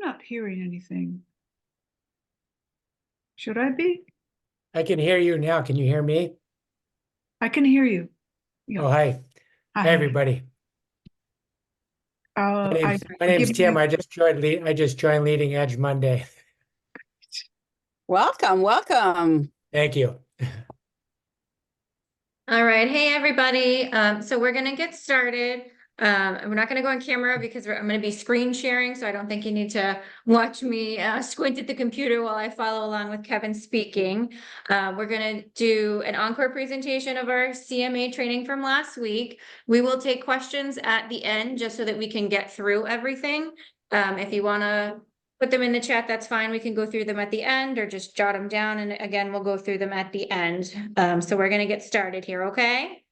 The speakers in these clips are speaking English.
not hearing anything. Should I be? I can hear you now. Can you hear me? I can hear you. Yeah. Oh, hi. Hi. Hi, everybody. My name's Tim. I just joined Leading Edge Monday. Welcome, welcome. Thank you. All right. Hey, everybody. So we're going to get started. We're not going to go on camera because I'm going to be screen sharing. So I don't think you need to watch me squint at the computer while I follow along with Kevin speaking. We're going to do an encore presentation of our CMA training from last week. We will take questions at the end just so that we can get through everything. If you want to put them in the chat, that's fine. We can go through them at the end or just jot them down. And again, we'll go through them at the end. So we're going to get started here, okay?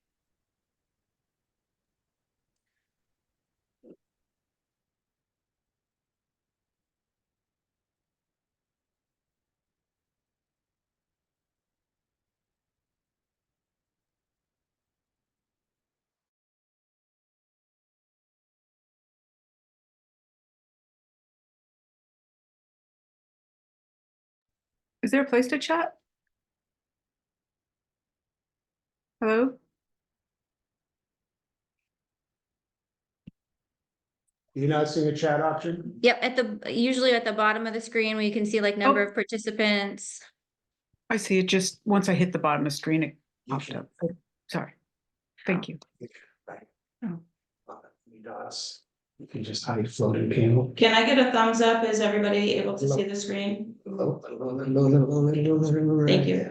Is there a place to chat? Hello? You're not seeing a chat option? Yep, usually at the bottom of the screen where you can see like number of participants. I see it just, once I hit the bottom of the screen, it popped up. Oh, sorry. Thank you. Right. Oh. Dots. You can just hide floating panel. Can I get a thumbs up? Is everybody able to see the screen? Thank you.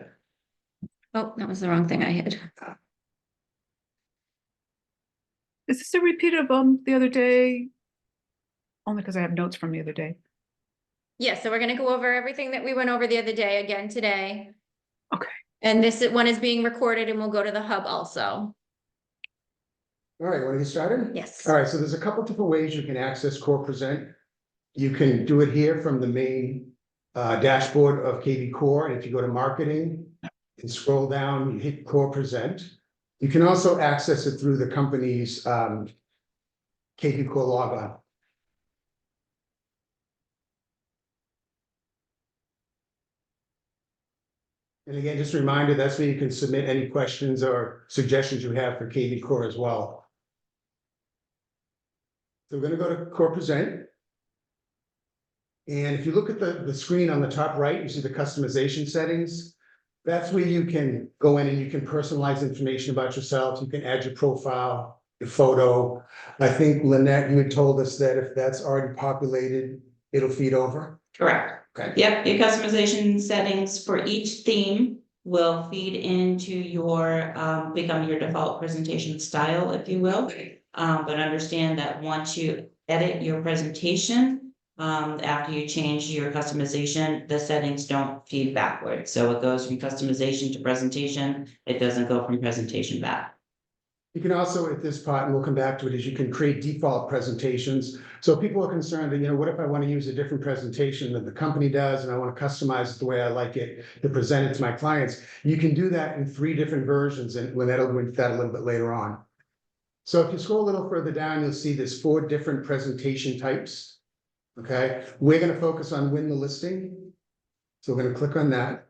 Oh, that was the wrong thing I hit. Is this a repeat of the other day? Only because I have notes from the other day. Yeah, so we're going to go over everything that we went over the other day again today. Okay. And this one is being recorded and we'll go to the hub also. All right, want to get started? Yes. All right, so there's a couple different ways you can access Core Present. You can do it here from the main dashboard of kvCORE. And if you go to marketing and scroll down, you hit Core Present. You can also access it through the company's kvCORE logon. And again, just a reminder, that's where you can submit any questions or suggestions you have for kvCORE as well. So we're going to go to Core Present. And if you look at the screen on the top right, you see the customization settings. That's where you can go in and you can personalize information about yourself. You can add your profile, your photo. I think, Lynette, you had told us that if that's already populated, it'll feed over. Correct. Okay. Yep, your customization settings for each theme will feed into your, become your default presentation style, if you will. But understand that once you edit your presentation, after you change your customization, the settings don't feed backwards. So it goes from customization to presentation. It doesn't go from presentation back. You can also, at this part, and we'll come back to it, is you can create default presentations. So people are concerned that, what if I want to use a different presentation than the company does, and I want to customize it the way I like it to present it to my clients? You can do that in 3 different versions, and Lynette will go into that a little bit later on. So if you scroll a little further down, you'll see there's 4 different presentation types. Okay, we're going to focus on win the listing. So we're going to click on that.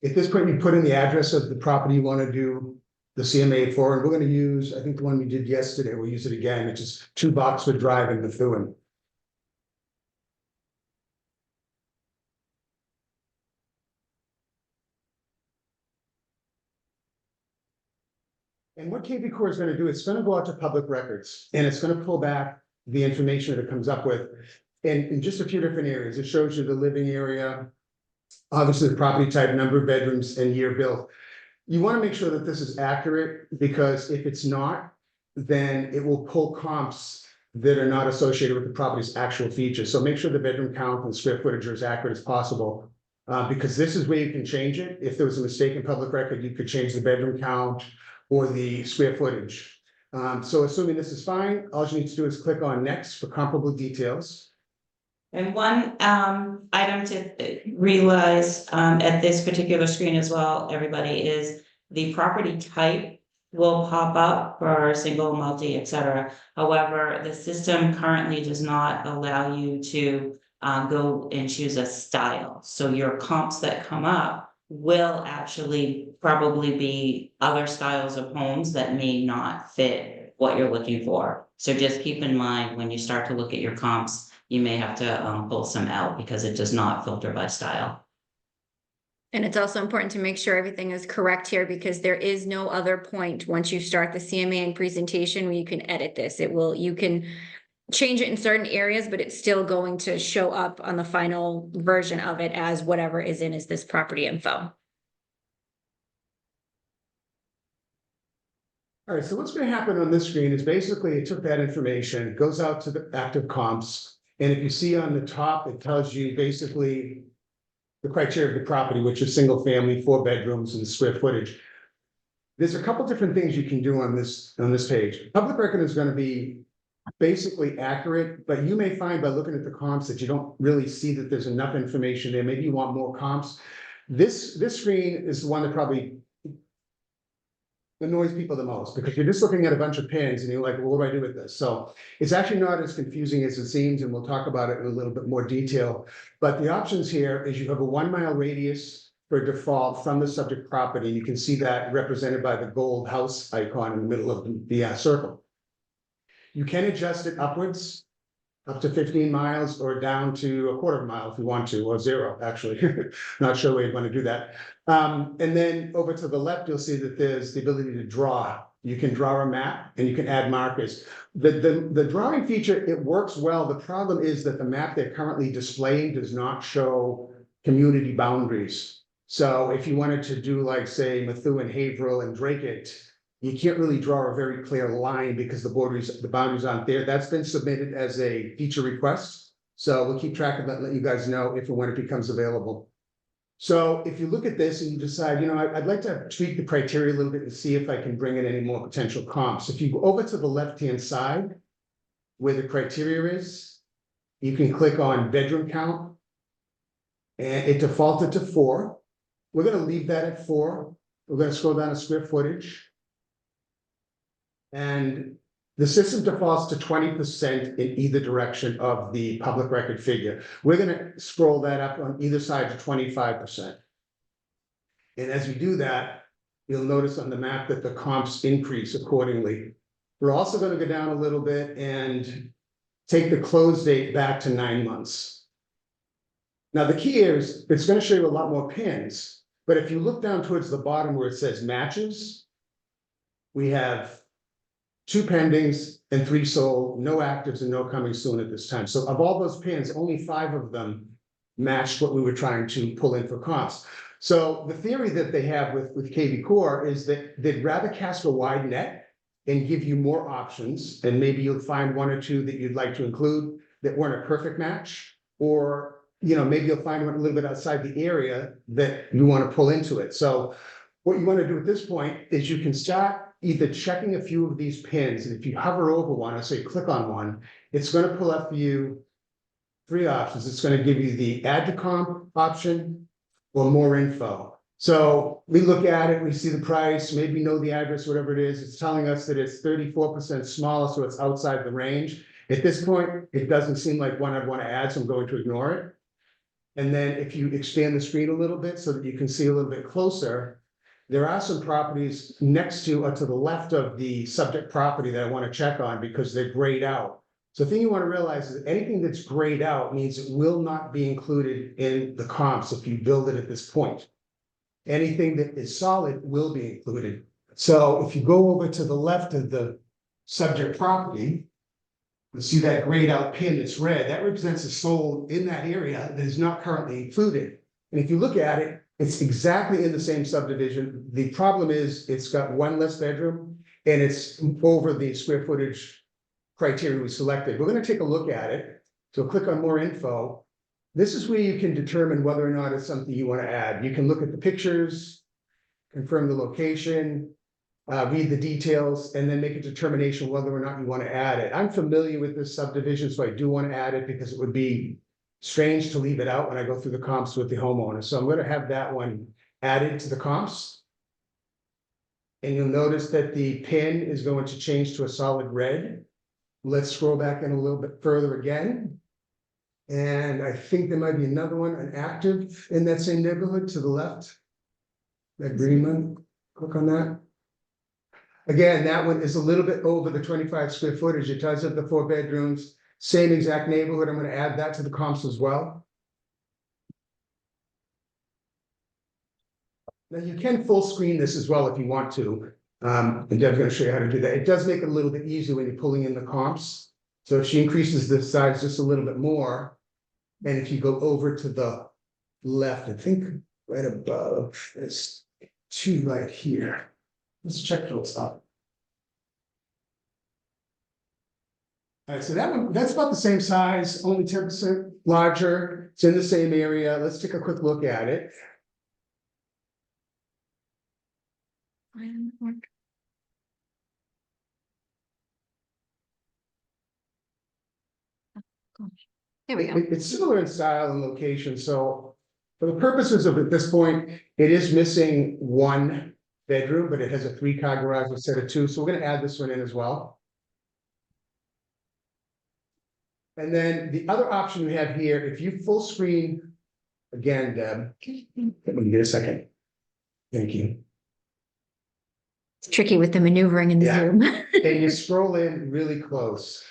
At this point, you put in the address of the property you want to do the CMA for, and we're going to use, I think the one we did yesterday, we'll use it again, which is 2 Boxwood Drive in Methuen. And what kvCORE is going to do, it's going to go out to public records, and it's going to pull back the information that it comes up with in just a few different areas. It shows you the living area, obviously the property type, number of bedrooms, and year built. You want to make sure that this is accurate, because if it's not, then it will pull comps that are not associated with the property's actual features. So make sure the bedroom count and square footage are as accurate as possible, because this is where you can change it. If there was a mistake in public record, you could change the bedroom count or the square footage. So assuming this is fine, all you need to do is click on next for comparable details. And one item to realize at this particular screen as well, everybody, is the property type will pop up for single, multi, etc. However, the system currently does not allow you to go and choose a style. So your comps that come up will actually probably be other styles of homes that may not fit what you're looking for. So just keep in mind when you start to look at your comps, you may have to pull some out because it does not filter by style. And it's also important to make sure everything is correct here because there is no other point once you start the CMA and presentation where you can edit this. You can change it in certain areas, but it's still going to show up on the final version of it as whatever is in is this property info. All right, so what's going to happen on this screen is basically it took that information, it goes out to the active comps, and if you see on the top, it tells you basically the criteria of the property, which is single family, 4 bedrooms, and square footage. There's a couple different things you can do on this page. Public record is going to be basically accurate, but you may find by looking at the comps that you don't really see that there's enough information there. Maybe you want more comps. This screen is the one that probably annoys people the most because you're just looking at a bunch of pins and you're like, well, what do I do with this? So it's actually not as confusing as it seems, and we'll talk about it in a little bit more detail. But the options here is you have a 1 mile radius for default from the subject property. You can see that represented by the gold house icon in the middle of the circle. You can adjust it upwards up to 15 miles or down to a 1/4 mile if you want to, or 0, actually. Not sure where you want to do that. And then over to the left, you'll see that there's the ability to draw. You can draw a map and you can add markers. The drawing feature, it works well. The problem is that the map they're currently displaying does not show community boundaries. So if you wanted to do like, say, Methuen, Haverhill, and Drakeit, you can't really draw a very clear line because the boundaries aren't there. That's been submitted as a feature request. So we'll keep track of that and let you guys know if and when it becomes available. So if you look at this and you decide, you know, I'd like to tweak the criteria a little bit and see if I can bring in any more potential comps. If you go over to the left-hand side where the criteria is, you can click on bedroom count and it defaulted to 4. We're going to leave that at 4. We're going to scroll down to square footage. And the system defaults to 20% in either direction of the public record figure. We're going to scroll that up on either side to 25%. And as we do that, you'll notice on the map that the comps increase accordingly. We're also going to go down a little bit and take the close date back to 9 months. Now, the key here is it's going to show you a lot more pins, but if you look down towards the bottom where it says matches, we have 2 pendings and 3 sold, no actives and no coming soon at this time. So of all those pins, only 5 of them matched what we were trying to pull in for comps. So the theory that they have with kvCORE is that they'd rather cast a wide net and give you more options, and maybe you'll find 1 or 2 that you'd like to include that weren't a perfect match, or you know, maybe you'll find one a little bit outside the area that you want to pull into it. So what you want to do at this point is you can start either checking a few of these pins, and if you hover over one, or say click on one, it's going to pull up for you 3 options. It's going to give you the add to comp option or more info. So we look at it, we see the price, maybe know the address, whatever it is. It's telling us that it's 34% smaller, so it's outside the range. At this point, it doesn't seem like one I'd want to add, so I'm going to ignore it. And then if you expand the screen a little bit so that you can see a little bit closer, there are some properties next to or to the left of the subject property that I want to check on because they're grayed out. So the thing you want to realize is that anything that's grayed out means it will not be included in the comps if you build it at this point. Anything that is solid will be included. So if you go over to the left of the subject property, you see that grayed out pin that's red, that represents a sold in that area that is not currently included. And if you look at it, it's exactly in the same subdivision. The problem is it's got 1 less bedroom and it's over the square footage criteria we selected. We're going to take a look at it. So click on more info. This is where you can determine whether or not it's something you want to add. You can look at the pictures, confirm the location, read the details, and then make a determination whether or not you want to add it. I'm familiar with this subdivision, so I do want to add it because it would be strange to leave it out when I go through the comps with the homeowner. So I'm going to have that one added to the comps. And you'll notice that the pin is going to change to a solid red. Let's scroll back in a little bit further again. And I think there might be another one, an active in that same neighborhood to the left. That green one, click on that. Again, that one is a little bit over the 25 square footage. It does have the 4 bedrooms, same exact neighborhood. I'm gonna add that to the comps as well. Now you can full screen this as well if you want to. And Deb's gonna show you how to do that. It does make it a little bit easier when you're pulling in the comps. So if she increases the size just a little bit more, and if you go over to the left, I think right above, there's 2 right here. Let's check those out. All right, so that one, that's about the same size, only 10% larger. It's in the same area. Let's take a quick look at it. There we go. It's similar in style and location, so for the purposes of at this point, it is missing 1 bedroom, but it has a 3-car garage instead of 2, so we're gonna add this one in as well. And then the other option we have here, if you full screen, again, Deb, let me get a second. Thank you. It's tricky with the maneuvering in the Yeah. Zoom. And you scroll in really close.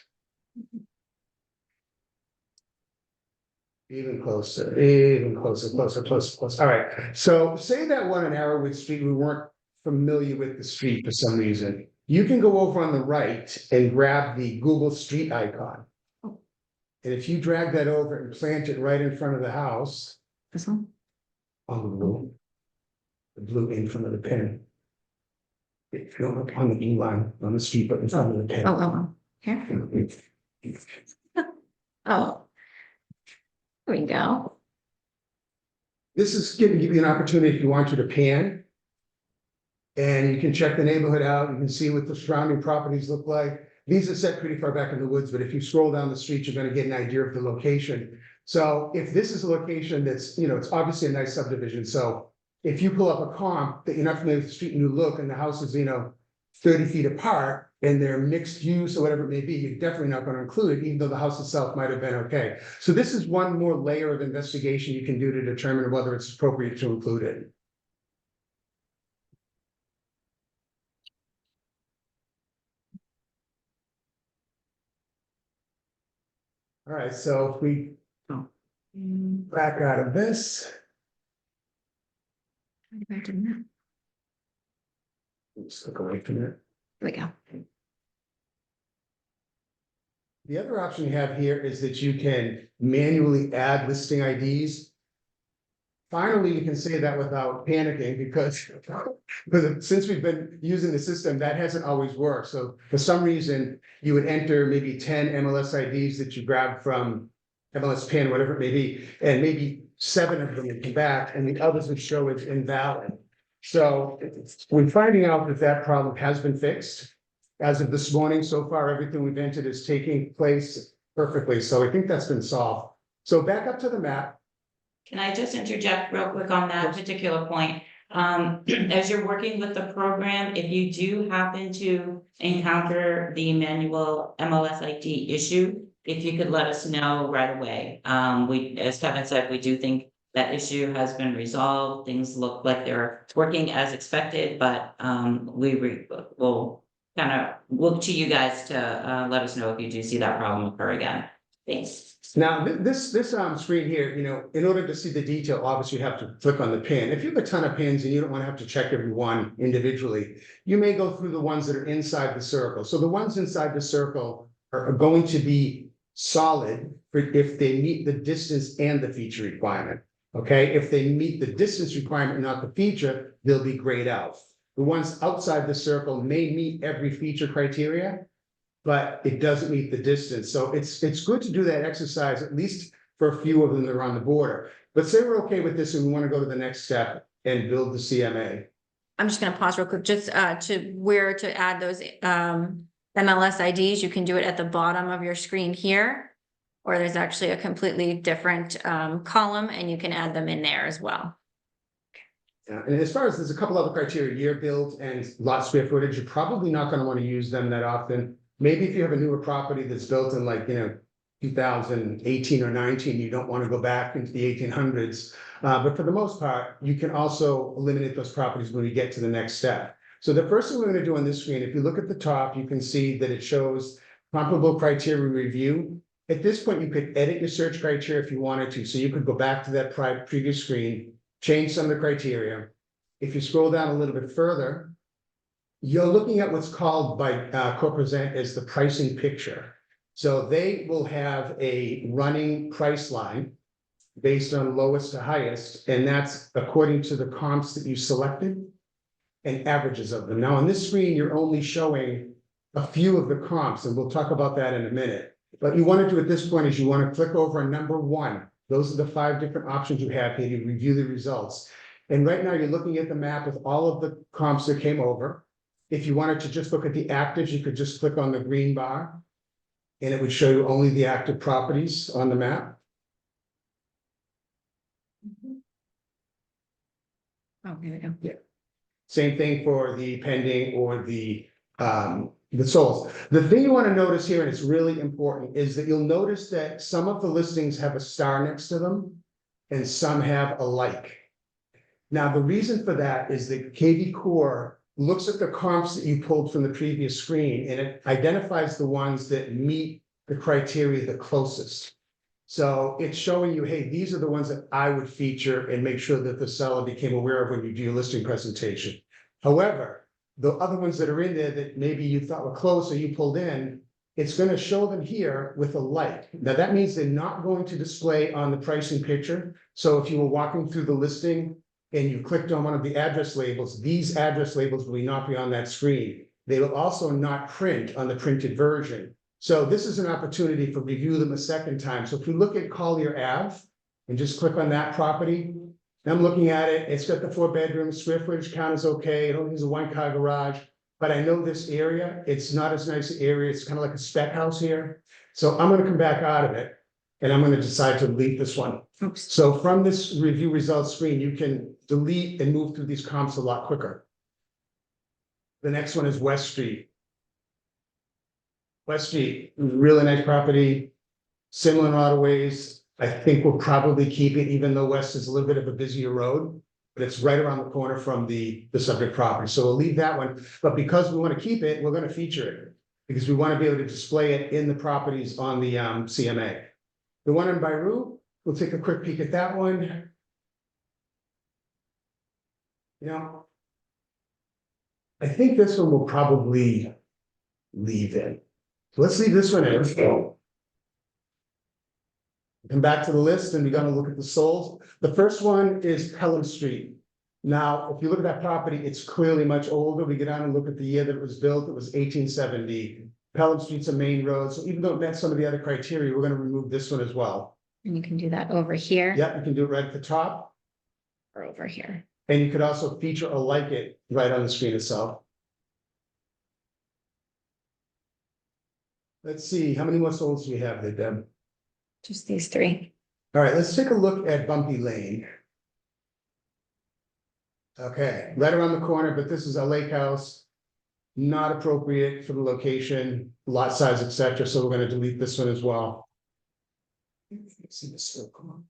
Even closer, closer. All right, so say that one in Arrowwood Street, we weren't familiar with the street for some reason. You can go over on the right and grab the Google Street icon. And if you drag that over and plant it right in front of the house, This one? on the blue in front of the pin. If you don't look on the E line, on the street, but in front of the pin. Oh, here. Oh. There we go. This is giving you an opportunity if you want you to pan. And you can check the neighborhood out, you can see what the surrounding properties look like. These are set pretty far back in the woods, but if you scroll down the street, you're gonna get an idea of the location. So if this is a location that's, it's obviously a nice subdivision, so if you pull up a comp that you're not familiar with the street and you look and the house is, 30 feet apart and they're mixed use or whatever it may be, you're definitely not going to include it, even though the house itself might have been okay. So this is one more layer of investigation you can do to determine whether it's appropriate to include it. All right, so if we back out of this. Back to the map. Let's look away from it. There we go. The other option you have here is that you can manually add listing IDs. Finally, you can say that without panicking because since we've been using the system, that hasn't always worked. So for some reason, you would enter maybe 10 MLS IDs that you grab from MLS PIN, whatever it may be, and maybe 7 of them would come back and the others would show as invalid. So we're finding out that that problem has been fixed. As of this morning, so far, everything we've entered is taking place perfectly. So I think that's been solved. So back up to the map. Can I just interject real quick on that particular point? As you're working with the program, if you do happen to encounter the manual MLS ID issue, if you could let us know right away. As Kevin said, we do think that issue has been resolved. Things look like they're working as expected, but will kind of look to you guys to let us know if you do see that problem occur again. Thanks. Now, this screen here, in order to see the detail, obviously you have to click on the pin. If you have a ton of pins and you don't want to have to check every one individually, you may go through the ones that are inside the circle. So the ones inside the circle are going to be solid if they meet the distance and the feature requirement. Okay, if they meet the distance requirement and not the feature, they'll be grayed out. The ones outside the circle may meet every feature criteria, but it doesn't meet the distance. So it's good to do that exercise, at least for a few of them that are on the border. But say we're okay with this and we want to go to the next step and build the CMA. I'm just gonna pause real quick, just to where to add those MLS IDs. You can do it at the bottom of your screen here. Or there's actually a completely different column and you can add them in there as well. And as far as there's a couple other criteria, year built and lot square footage, you're probably not gonna wanna use them that often. Maybe if you have a newer property that's built in like, 2018 or 19, you don't wanna go back into the 1800s. But for the most part, you can also eliminate those properties when we get to the next step. So the first thing we're gonna do on this screen, if you look at the top, you can see that it shows comparable criteria review. At this point, you could edit your search criteria if you wanted to. So you could go back to that previous screen, change some of the criteria. If you scroll down a little bit further, you're looking at what's called by KkvCORE as the pricing picture. So they will have a running price line based on lowest to highest, and that's according to the comps that you selected and averages of them. Now, on this screen, you're only showing a few of the comps, and we'll talk about that in a minute. But you want to do at this point is you want to click over on number 1. Those are the 5 different options you have here to review the results. And right now you're looking at the map with all of the comps that came over. If you wanted to just look at the actives, you could just click on the green bar and it would show you only the active properties on the map. Oh, here we go. Same thing for the pending or the solds. The thing you want to notice here, and it's really important, is that you'll notice that some of the listings have a star next to them and some have a like. Now, the reason for that is that kvCORE looks at the comps that you pulled from the previous screen and it identifies the ones that meet the criteria the closest. So it's showing you, hey, these are the ones that I would feature and make sure that the seller became aware of when you do your listing presentation. However, the other ones that are in there that maybe you thought were close or you pulled in, it's going to show them here with a like. Now that means they're not going to display on the pricing picture. So if you were walking through the listing and you clicked on one of the address labels, these address labels will not be on that screen. They will also not print on the printed version. So this is an opportunity for review them a second time. So if we look at Collier Ave and just click on that property, I'm looking at it, it's got the 4 bedrooms, square footage count is okay, it only has a 1-car garage, but I know this area, it's not as nice an area, it's kind of like a spec house here. So I'm gonna come back out of it and I'm gonna decide to delete this one. Oops. So from this review results screen, you can delete and move through these comps a lot quicker. The next one is West Street. West Street, really nice property, similar in a lot of ways. I think we'll probably keep it, even though West is a little bit of a busier road, but it's right around the corner from the subject property. So we'll leave that one. But because we want to keep it, we're going to feature it because we want to be able to display it in the properties on the CMA. The one in Beirut, we'll take a quick peek at that one. I think this one will probably leave in. So let's leave this one in. Come back to the list and we're going to look at the solds. The first one is Pelham Street. Now, if you look at that property, it's clearly much older. We get down and look at the year that it was built. It was 1870. Pelham Street's a main road. So even though it met some of the other criteria, we're going to remove this one as well. And you can do that over here. Yeah, you can do it right at the top. Or over here. And you could also feature or like it right on the screen itself. Let's see, how many more solds do we have there, Deb? Just these 3. All right, let's take a look at Bumpy Lane. Okay, right around the corner, but this is a lake house. Not appropriate for the location, lot size, etc. So we're going to delete this one as well. Let's see this circle.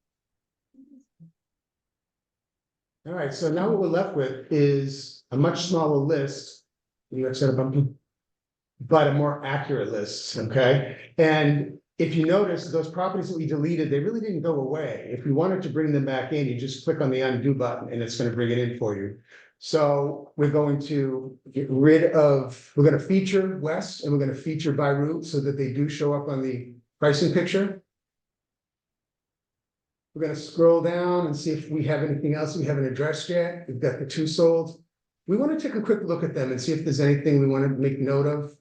All right, so now what we're left with is a much smaller list. You got a Bumpy, but a more accurate list. Okay, and if you notice, those properties that we deleted, they really didn't go away. If you wanted to bring them back in, you just click on the undo button and it's going to bring it in for you. So we're going to get rid of, we're going to feature West and we're going to feature Beirut so that they do show up on the pricing picture. We're going to scroll down and see if we have anything else we haven't addressed yet. We've got the 2 sold. We want to take a quick look at them and see if there's anything we want to make note of.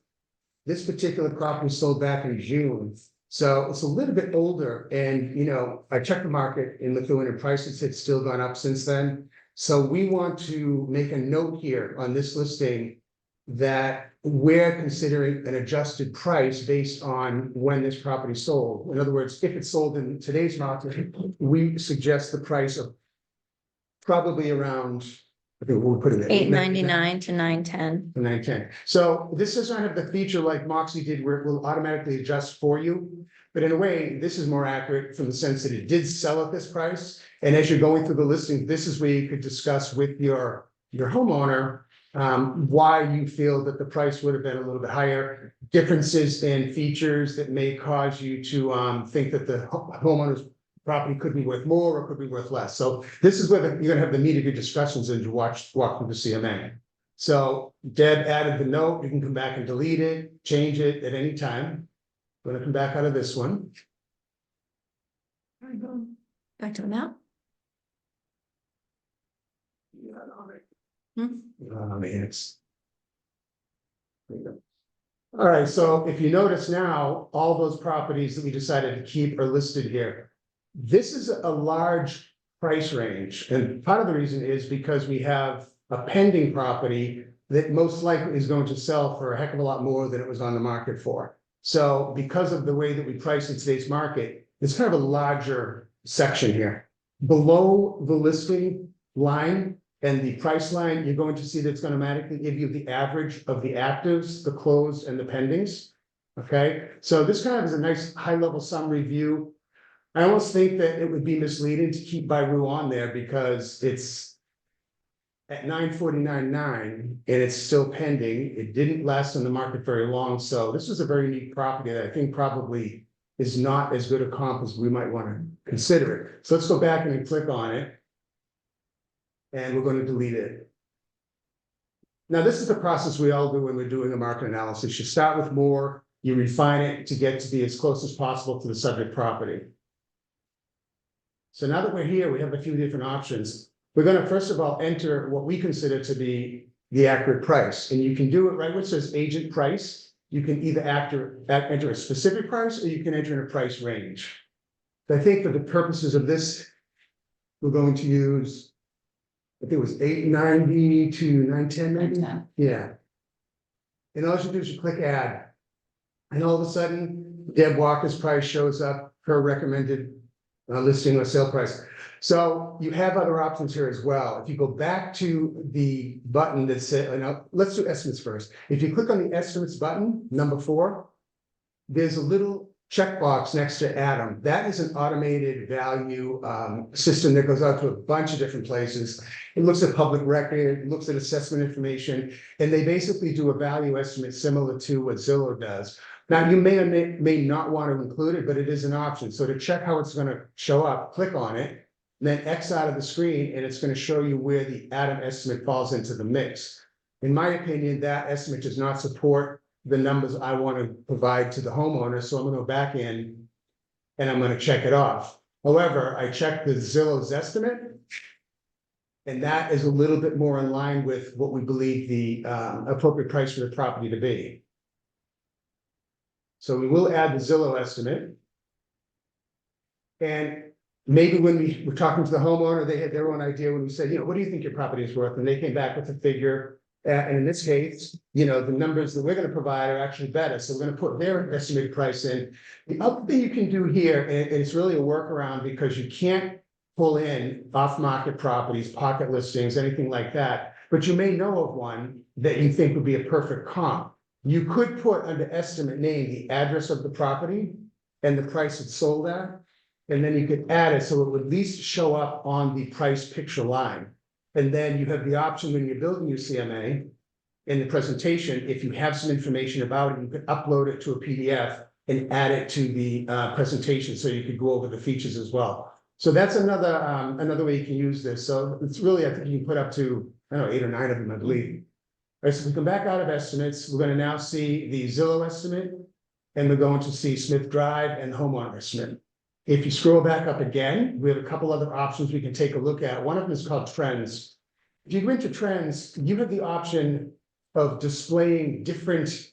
This particular property sold back in June. So it's a little bit older and, I checked the market in Lithuanian prices, it's still gone up since then. So we want to make a note here on this listing that we're considering an adjusted price based on when this property sold. In other words, if it's sold in today's market, we suggest the price of probably around, I think we'll put it at $8.99 to $9.10. the 910. So this does not have the feature like Moxie did where it will automatically adjust for you. But in a way, this is more accurate from the sense that it did sell at this price. And as you're going through the listing, this is where you could discuss with your homeowner why you feel that the price would have been a little bit higher, differences in features that may cause you to think that the homeowner's property could be worth more or could be worth less. So this is where you're gonna have the meat of your discussions as you walk through the CMA. So Deb added the note, you can come back and delete it, change it at any time. I'm gonna come back out of this one. Back to the map. Hmm. It's. All right, so if you notice now, all those properties that we decided to keep are listed here. This is a large price range, and part of the reason is because we have a pending property that most likely is going to sell for a heck of a lot more than it was on the market for. So because of the way that we price in today's market, it's kind of a larger section here. Below the listing line and the price line, you're going to see that it's going to automatically give you the average of the actives, the closed, and the pendings. Okay, so this kind of is a nice high-level summary view. I almost think that it would be misleading to keep Bairou on there because it's at 949.9 and it's still pending. It didn't last on the market very long, so this is a very neat property that I think probably is not as good a comp as we might want to consider it. So let's go back and click on it. And we're going to delete it. Now, this is the process we all do when we're doing a market analysis. You start with more, you refine it to get to be as close as possible to the subject property. So now that we're here, we have a few different options. We're going to first of all enter what we consider to be the accurate price. And you can do it right where it says agent price. You can either enter a specific price or you can enter in a price range. I think for the purposes of this, we're going to use, I think it was 890 to 910 maybe? 910. Yeah. And all you do is you click add. And all of a sudden, Deb Walker's price shows up, her recommended listing or sale price. So you have other options here as well. If you go back to the button that says, now let's do estimates first. If you click on the estimates button, number 4, there's a little checkbox next to Adam. That is an automated value system that goes out to a bunch of different places. It looks at public record, looks at assessment information, and they basically do a value estimate similar to what Zillow does. Now, you may or may not want to include it, but it is an option. So to check how it's going to show up, click on it, then X out of the screen, and it's going to show you where the Adam estimate falls into the mix. In my opinion, that estimate does not support the numbers I want to provide to the homeowner. So I'm going to go back in and I'm going to check it off. However, I checked the Zillow's estimate, and that is a little bit more in line with what we believe the appropriate price for the property to be. So we will add the Zillow estimate. And maybe when we were talking to the homeowner, they had their own idea when we said, what do you think your property is worth? And they came back with a figure. And in this case, the numbers that we're going to provide are actually better. So we're going to put their estimated price in. The other thing you can do here, and it's really a workaround because you can't pull in off-market properties, pocket listings, anything like that. But you may know of one that you think would be a perfect comp. You could put under estimate name the address of the property and the price it's sold at. And then you could add it so it would at least show up on the price picture line. And then you have the option when you're building your CMA in the presentation, if you have some information about it, you could upload it to a PDF and add it to the presentation so you could go over the features as well. So that's another way you can use this. So it's really, I think you can put up to, 8 or 9 of them, I believe. All right, so we come back out of estimates. We're going to now see the Zillow estimate, and we're going to see Smith Drive and the homeowner estimate. If you scroll back up again, we have a couple other options we can take a look at. One of them is called Trends. If you go into Trends, you have the option of displaying different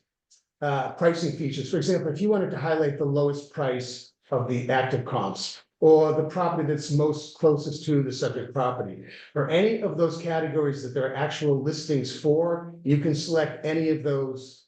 pricing features. For example, if you wanted to highlight the lowest price of the active comps or the property that's most closest to the subject property, or any of those categories that there are actual listings for, you can select any of those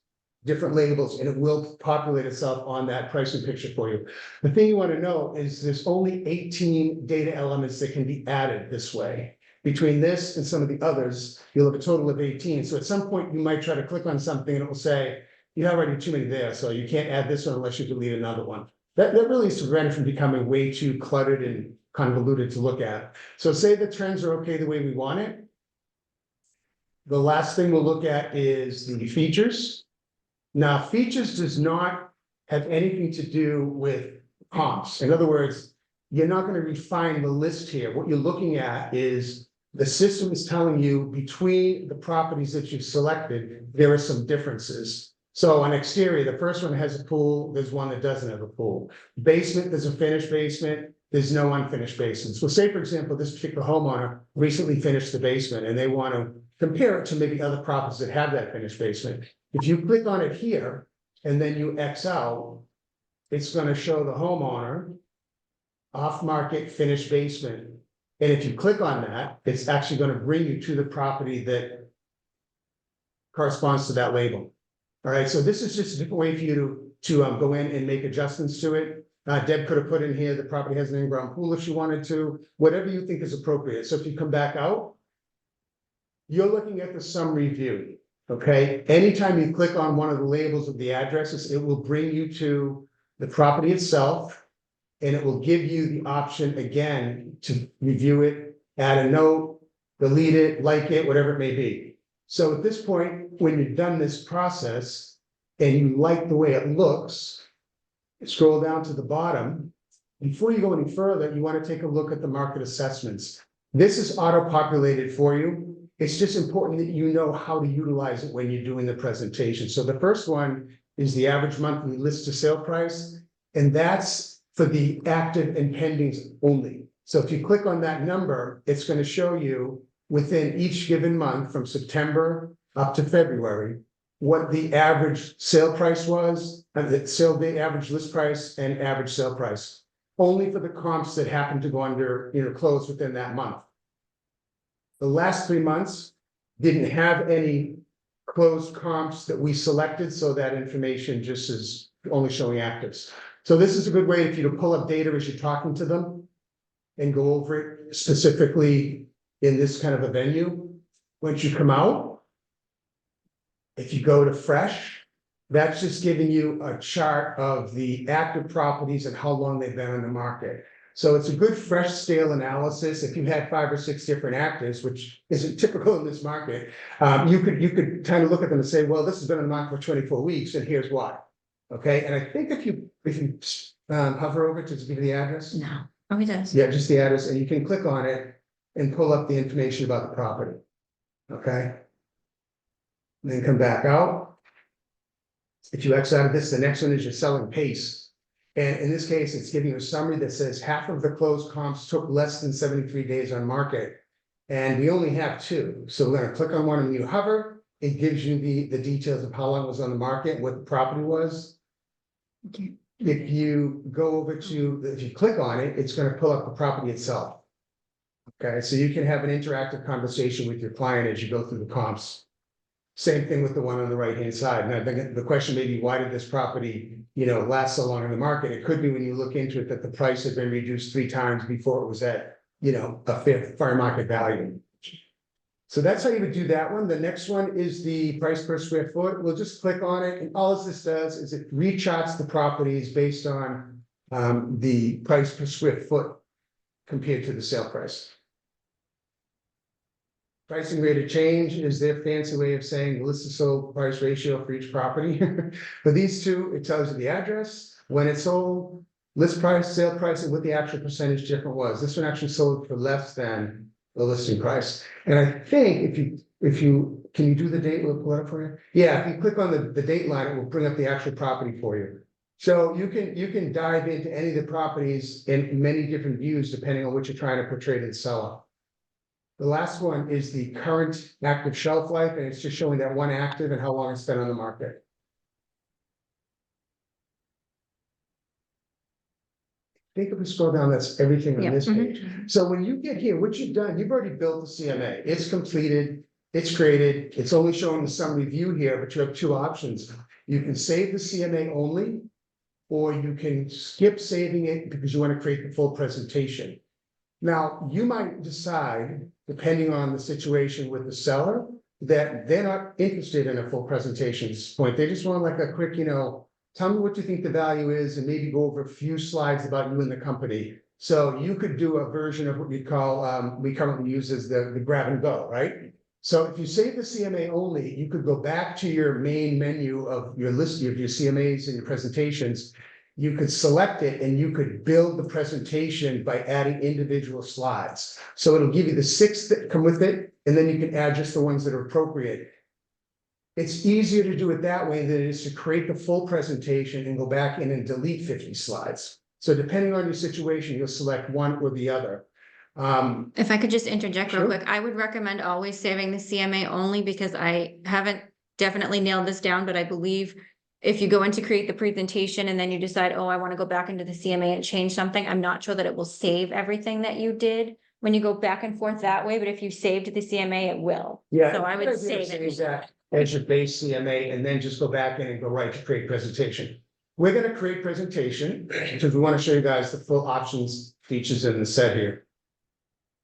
different labels and it will populate itself on that pricing picture for you. The thing you want to know is there's only 18 data elements that can be added this way. between this and some of the others, you'll have a total of 18. So at some point, you might try to click on something and it will say, you have already too many there, so you can't add this one unless you delete another one. That really is to prevent it from becoming way too cluttered and convoluted to look at. So say the trends are okay the way we want it. The last thing we'll look at is the features. Now, features does not have anything to do with comps. In other words, you're not going to refine the list here. What you're looking at is the system is telling you between the properties that you've selected, there are some differences. So on exterior, the first one has a pool, there's one that doesn't have a pool. Basement, there's a finished basement, there's no unfinished basement. So say, for example, this particular homeowner recently finished the basement and they want to compare it to maybe other properties that have that finished basement. If you click on it here and then you X out, it's going to show the homeowner off-market finished basement. And if you click on that, it's actually going to bring you to the property that corresponds to that label. All right, so this is just a different way for you to go in and make adjustments to it. Deb could have put in here, the property has an in-ground pool if she wanted to, whatever you think is appropriate. So if you come back out, you're looking at the summary view, okay? Anytime you click on one of the labels of the addresses, it will bring you to the property itself, and it will give you the option again to review it, add a note, delete it, like it, whatever it may be. So at this point, when you've done this process and you like the way it looks, scroll down to the bottom. Before you go any further, you want to take a look at the market assessments. This is auto-populated for you. It's just important that you know how to utilize it when you're doing the presentation. So the first one is the average monthly list to sale price, and that's for the active and pendings only. So if you click on that number, it's going to show you within each given month from September up to February, what the average sale price was, and the average list price and average sale price, only for the comps that happen to go under, close within that month. The last 3 months didn't have any closed comps that we selected, so that information just is only showing actives. So this is a good way for you to pull up data as you're talking to them and go over it specifically in this kind of a venue. Once you come out, if you go to fresh, that's just giving you a chart of the active properties and how long they've been on the market. So it's a good fresh scale analysis. If you had 5 or 6 different actives, which isn't typical in this market, you could kind of look at them and say, well, this has been on the market for 24 weeks, and here's why. Okay, and I think if you hover over to give you the address. No, oh, it does. Yeah, just the address, and you can click on it and pull up the information about the property. Okay. And then come back out. If you X out of this, the next one is your selling pace. And in this case, it's giving you a summary that says half of the closed comps took less than 73 days on market. And we only have 2. So we're going to click on one and you hover. It gives you the details of how long it was on the market, what the property was. Okay. If you go over to, if you click on it, it's going to pull up the property itself. Okay, so you can have an interactive conversation with your client as you go through the comps. Same thing with the one on the right-hand side. And I think the question may be, why did this property, last so long in the market? It could be when you look into it that the price had been reduced 3 times before it was at, a fair market value. So that's how you would do that one. The next one is the price per square foot. We'll just click on it, and all this does is it recharts the properties based on the price per square foot compared to the sale price. Pricing rate of change is their fancy way of saying the list to sold price ratio for each property. For these two, it tells you the address, when it sold, list price, sale price, and what the actual percentage difference was. This one actually sold for less than the listing price. And I think if you can you do the date, we'll pull it up for you. Yeah, if you click on the date line, it will bring up the actual property for you. So you can dive into any of the properties in many different views, depending on what you're trying to portray to the seller. The last one is the current active shelf life, and it's just showing that one active and how long it's been on the market. I think if we scroll down, that's everything on this page. So when you get here, what you've done, you've already built the CMA. It's completed, it's created, it's only showing the summary view here, but you have 2 options. You can save the CMA only, or you can skip saving it because you want to create the full presentation. Now, you might decide, depending on the situation with the seller, that they're not interested in a full presentation at this point. They just want like a quick, tell me what you think the value is and maybe go over a few slides about you and the company. So you could do a version of what we call, we currently use as the grab and go, right? So if you save the CMA only, you could go back to your main menu of your list of your CMAs and your presentations. You could select it and you could build the presentation by adding individual slides. So it'll give you the 6 that come with it, and then you can add just the ones that are appropriate. It's easier to do it that way than it is to create the full presentation and go back in and delete 50 slides. So depending on your situation, you'll select one or the other. If I could just interject real Sure. quick, I would recommend always saving the CMA only because I haven't definitely nailed this down, but I believe if you go in to create the presentation and then you decide, oh, I want to go back into the CMA and change something, I'm not sure that it will save everything that you did when you go back and forth that way, but if you saved the CMA, it will. Yeah. So I would good idea to save it. that as your base CMA and then just go back in and go right to create presentation. We're going to create presentation because we want to show you guys the full options, features in the set here.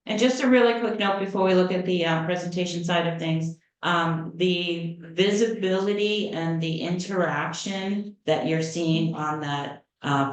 And just a really quick note before we look at the presentation side of things. The visibility and the interaction that you're seeing on that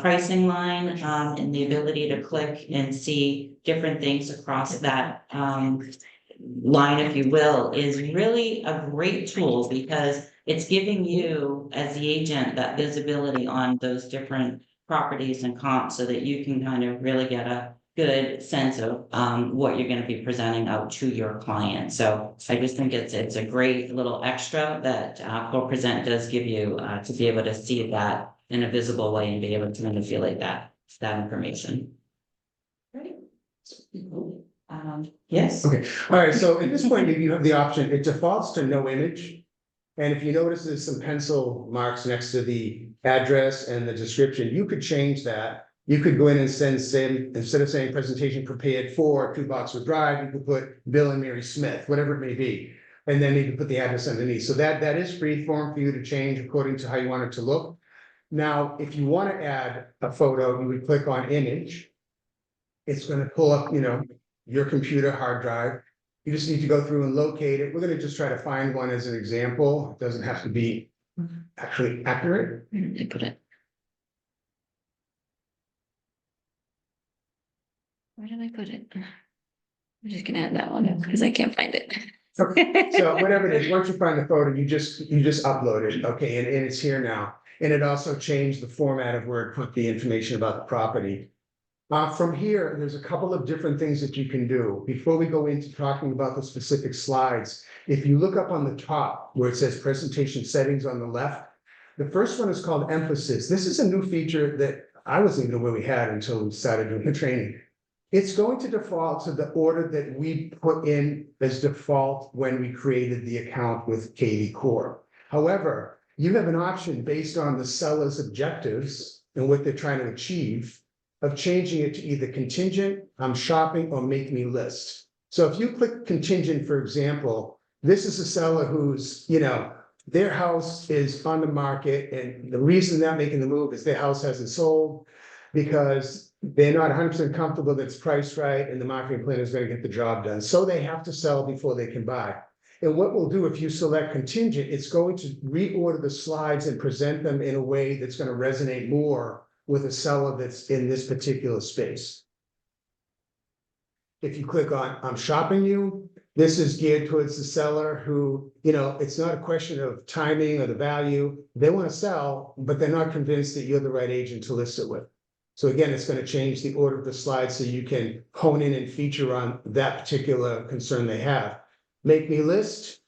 pricing line, and the ability to click and see different things across that line, if you will, is really a great tool because it's giving you as the agent that visibility on those different properties and comps so that you can kind of really get a good sense of what you're going to be presenting out to your client. So I just think it's a great little extra that kvCORE does give you to be able to see that in a visible way and be able to manipulate that information. Right. Yes. Okay, all right, so at this point, you have the option, it defaults to no image. And if you notice there's some pencil marks next to the address and the description, you could change that. You could go in and say, instead of saying presentation prepared for 2 Boxwood Drive, you could put Bill and Mary Smith, whatever it may be. And then you can put the address underneath. So that is free form for you to change according to how you want it to look. Now, if you want to add a photo, you would click on image. It's going to pull up, your computer hard drive. You just need to go through and locate it. We're going to just try to find one as an example. It doesn't have to be actually accurate. I put it. Where did I put it? I'm just gonna add that one because I can't find it. Okay, so whatever it is, once you find the photo, you just upload it, okay, and it's here now. And it also changed the format of where it put the information about the property. From here, there's a couple of different things that you can do. Before we go into talking about the specific slides, if you look up on the top where it says presentation settings on the left, the first one is called emphasis. This is a new feature that I wasn't even aware we had until we started doing the training. It's going to default to the order that we put in as default when we created the account with kvCORE. However, you have an option based on the seller's objectives and what they're trying to achieve of changing it to either contingent, I'm shopping, or make me list. So if you click contingent, for example, this is a seller who's, their house is on the market, and the reason they're making the move is their house hasn't sold because they're not 100% comfortable that it's priced right and the marketing plan is going to get the job done. So they have to sell before they can buy. And what we'll do if you select contingent, it's going to reorder the slides and present them in a way that's going to resonate more with a seller that's in this particular space. If you click on I'm shopping you, this is geared towards the seller who, it's not a question of timing or the value. They want to sell, but they're not convinced that you're the right agent to list it with. So again, it's going to change the order of the slides so you can hone in and feature on that particular concern they have. Make me list.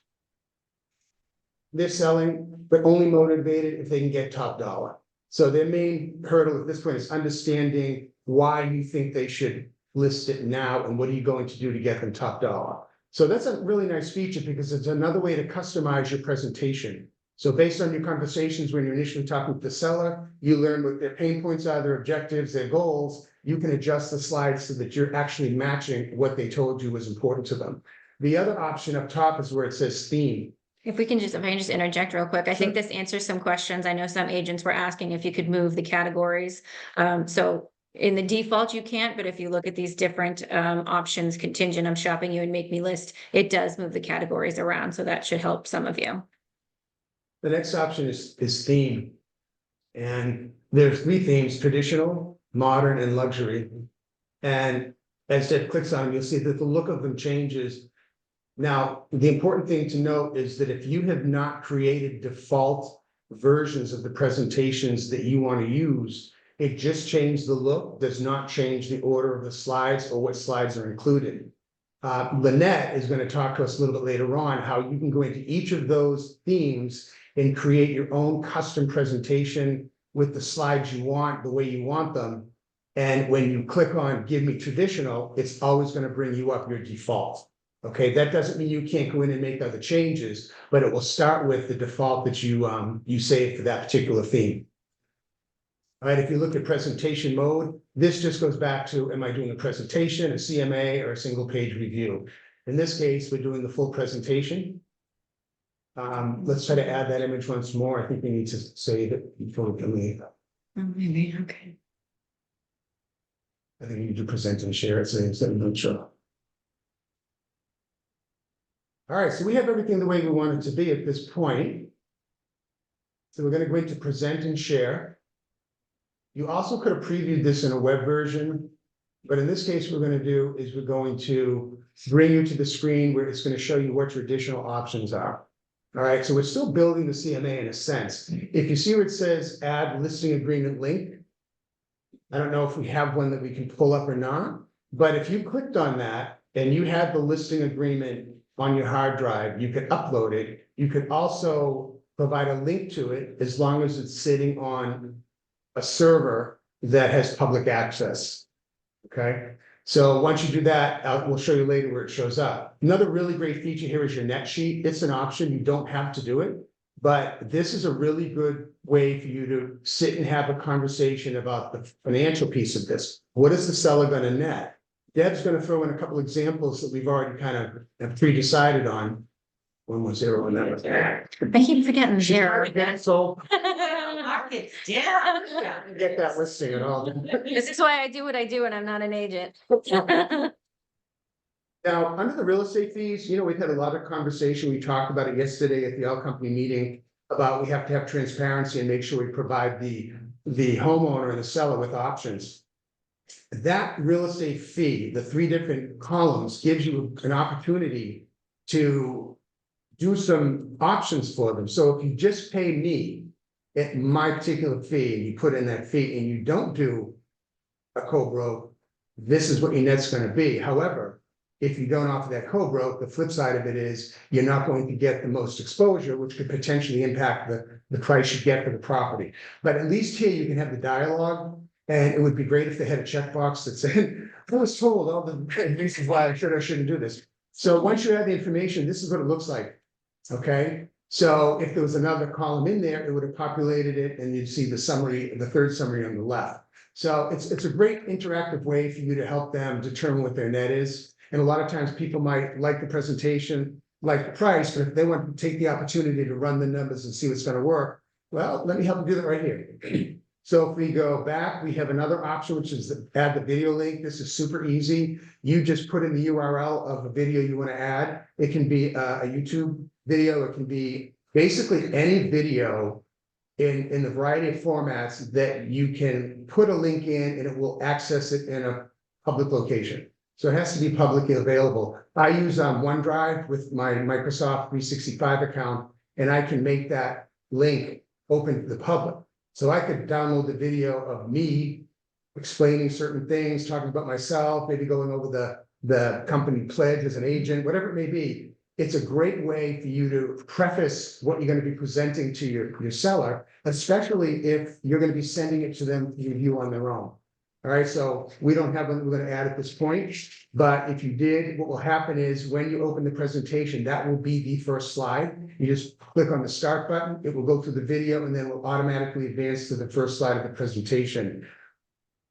They're selling, but only motivated if they can get top dollar. So their main hurdle at this point is understanding why you think they should list it now and what are you going to do to get them top dollar. So that's a really nice feature because it's another way to customize your presentation. So based on your conversations when you're initially talking with the seller, you learn what their pain points are, their objectives, their goals. You can adjust the slides so that you're actually matching what they told you was important to them. The other option up top is where it says theme. If I can just interject real quick, I think this answers some questions. I know some agents were asking if you could move the categories. So in the default, you can't, but if you look at these different options, contingent, I'm shopping you and make me list, it does move the categories around. So that should help some of you. The next option is theme. And there's 3 themes: traditional, modern, and luxury. And as Deb clicks on them, you'll see that the look of them changes. Now, the important thing to note is that if you have not created default versions of the presentations that you want to use, it just changed the look, does not change the order of the slides or what slides are included. Lynette is going to talk to us a little bit later on how you can go into each of those themes and create your own custom presentation with the slides you want, the way you want them. And when you click on Give Me Traditional, it's always going to bring you up your default. Okay, that doesn't mean you can't go in and make other changes, but it will start with the default that you saved for that particular theme. All right, if you look at presentation mode, this just goes back to, am I doing a presentation, a CMA, or a single page review? In this case, we're doing the full presentation. Let's try to add that image once more. I think we need to save it before we can leave. Oh, maybe, okay. I think we need to present and share it, so instead of no show. All right, so we have everything the way we want it to be at this point. So we're going to go into present and share. You also could have previewed this in a web version, but in this case, what we're going to do is we're going to bring you to the screen where it's going to show you what your additional options are. All right, so we're still building the CMA in a sense. If you see where it says add listing agreement link, I don't know if we have one that we can pull up or not, but if you clicked on that and you had the listing agreement on your hard drive, you could upload it. You could also provide a link to it as long as it's sitting on a server that has public access. Okay, so once you do that, we'll show you later where it shows up. Another really great feature here is your net sheet. It's an option, you don't have to do it, but this is a really good way for you to sit and have a conversation about the financial piece of this. What is the seller going to net? Deb's going to throw in a couple examples that we've already kind of have pre-decided on. One was 0 and that was. I keep forgetting zero. So Markets down. get that listing at all. This is why I do what I do and I'm not an agent. Now, under the real estate fees, you know, we've had a lot of conversation. We talked about it yesterday at the all company meeting about we have to have transparency and make sure we provide the homeowner and the seller with options. That real estate fee, the 3 different columns, gives you an opportunity to do some options for them. So if you just pay me at my particular fee, and you put in that fee and you don't do a co-broke, this is what your net's going to be. However, if you don't offer that co-broke, the flip side of it is you're not going to get the most exposure, which could potentially impact the price you get for the property. But at least here you can have the dialogue, and it would be great if they had a checkbox that said, I was told all the reasons why I should or shouldn't do this. So once you have the information, this is what it looks like. Okay, so if there was another column in there, it would have populated it, and you'd see the summary, the third summary on the left. So it's a great interactive way for you to help them determine what their net is. And a lot of times people might like the presentation, like the price, but if they want to take the opportunity to run the numbers and see what's going to work, well, let me help you do that right here. So if we go back, we have another option, which is add the video link. This is super easy. You just put in the URL of a video you want to add. It can be a YouTube video. It can be basically any video in the variety of formats that you can put a link in, and it will access it in a public location. So it has to be publicly available. I use OneDrive with my Microsoft 365 account, and I can make that link open to the public. So I could download the video of me explaining certain things, talking about myself, maybe going over the company pledge as an agent, whatever it may be. It's a great way for you to preface what you're going to be presenting to your seller, especially if you're going to be sending it to them to review on their own. All right, so we don't have one that we're going to add at this point, but if you did, what will happen is when you open the presentation, that will be the first slide. You just click on the start button, it will go through the video, and then it will automatically advance to the first slide of the presentation.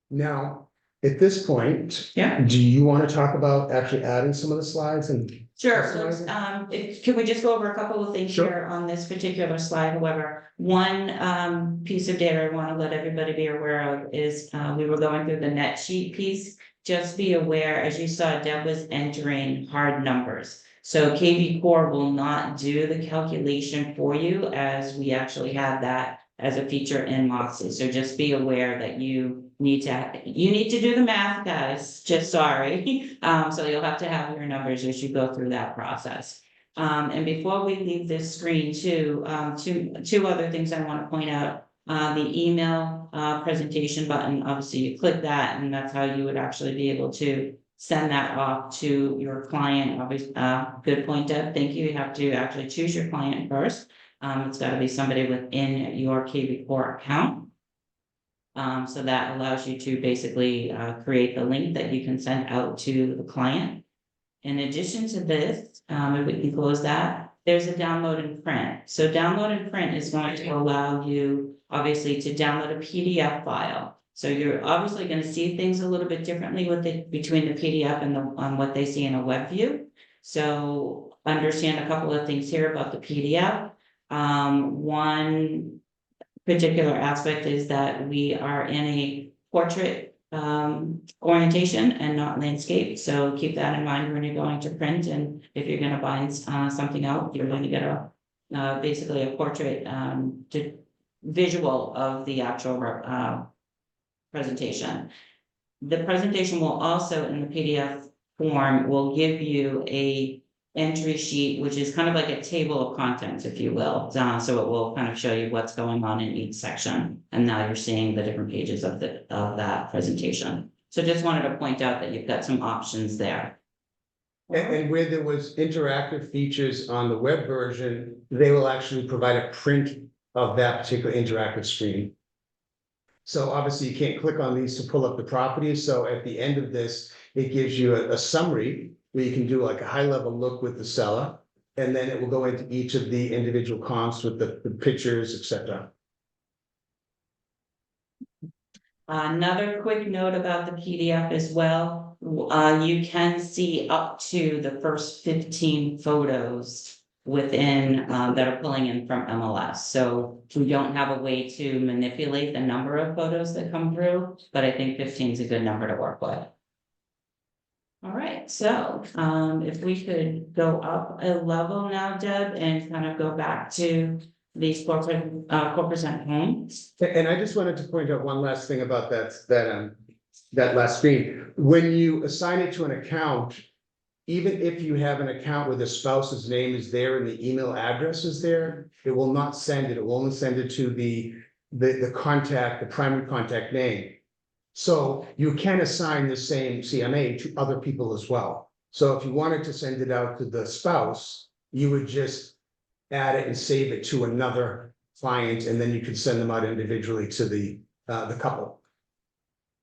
Now, at this point, Yeah. do you want to talk about actually adding some of the slides? And Sure, let's, can we just go over a couple of things Sure. here on this particular slide, however, one, piece of data I wanna let everybody be aware of is, we were going through the net sheet piece. Just be aware, as you saw, Deb was entering hard numbers. So kvCORE will not do the calculation for you as we actually have that as a feature in Moxie. So just be aware that you need to do the math, guys, just sorry. So you'll have to have your numbers as you go through that process. And before we leave this screen too, two other things I want to point out. The email presentation button, obviously you click that and that's how you would actually be able to send that off to your client. Obviously, good point, Deb. Thank you. You have to actually choose your client first. It's got to be somebody within your kvCORE account. So that allows you to basically create the link that you can send out to the client. In addition to this, if we can close that, there's a download and print. So download and print is going to allow you obviously to download a PDF file. So you're obviously going to see things a little bit differently with it between the PDF and the what they see in a web view. So understand a couple of things here about the PDF. One particular aspect is that we are in a portrait orientation and not landscape. So keep that in mind when you're going to print, and if you're going to buy something out, you're going to get a basically a portrait visual of the actual presentation. The presentation will also, in the PDF form, will give you a entry sheet, which is kind of like a table of contents, if you will. So it will kind of show you what's going on in each section. And now you're seeing the different pages of that presentation. So just wanted to point out that you've got some options there. And where there was interactive features on the web version, they will actually provide a print of that particular interactive screen. So obviously you can't click on these to pull up the properties. So at the end of this, it gives you a summary where you can do like a high level look with the seller. And then it will go into each of the individual comps with the pictures, etc. Another quick note about the PDF as well. You can see up to the first 15 photos within that are pulling in from MLS. So we don't have a way to manipulate the number of photos that come through, but I think 15 is a good number to work with. All right, so if we could go up a level now, Deb, and kind of go back to these 4% homes. And I just wanted to point out one last thing about that last screen. When you assign it to an account, even if you have an account where the spouse's name is there and the email address is there, it will not send it. It will only send it to the contact, the primary contact name. So you can assign the same CMA to other people as well. So if you wanted to send it out to the spouse, you would just add it and save it to another client, and then you could send them out individually to the couple.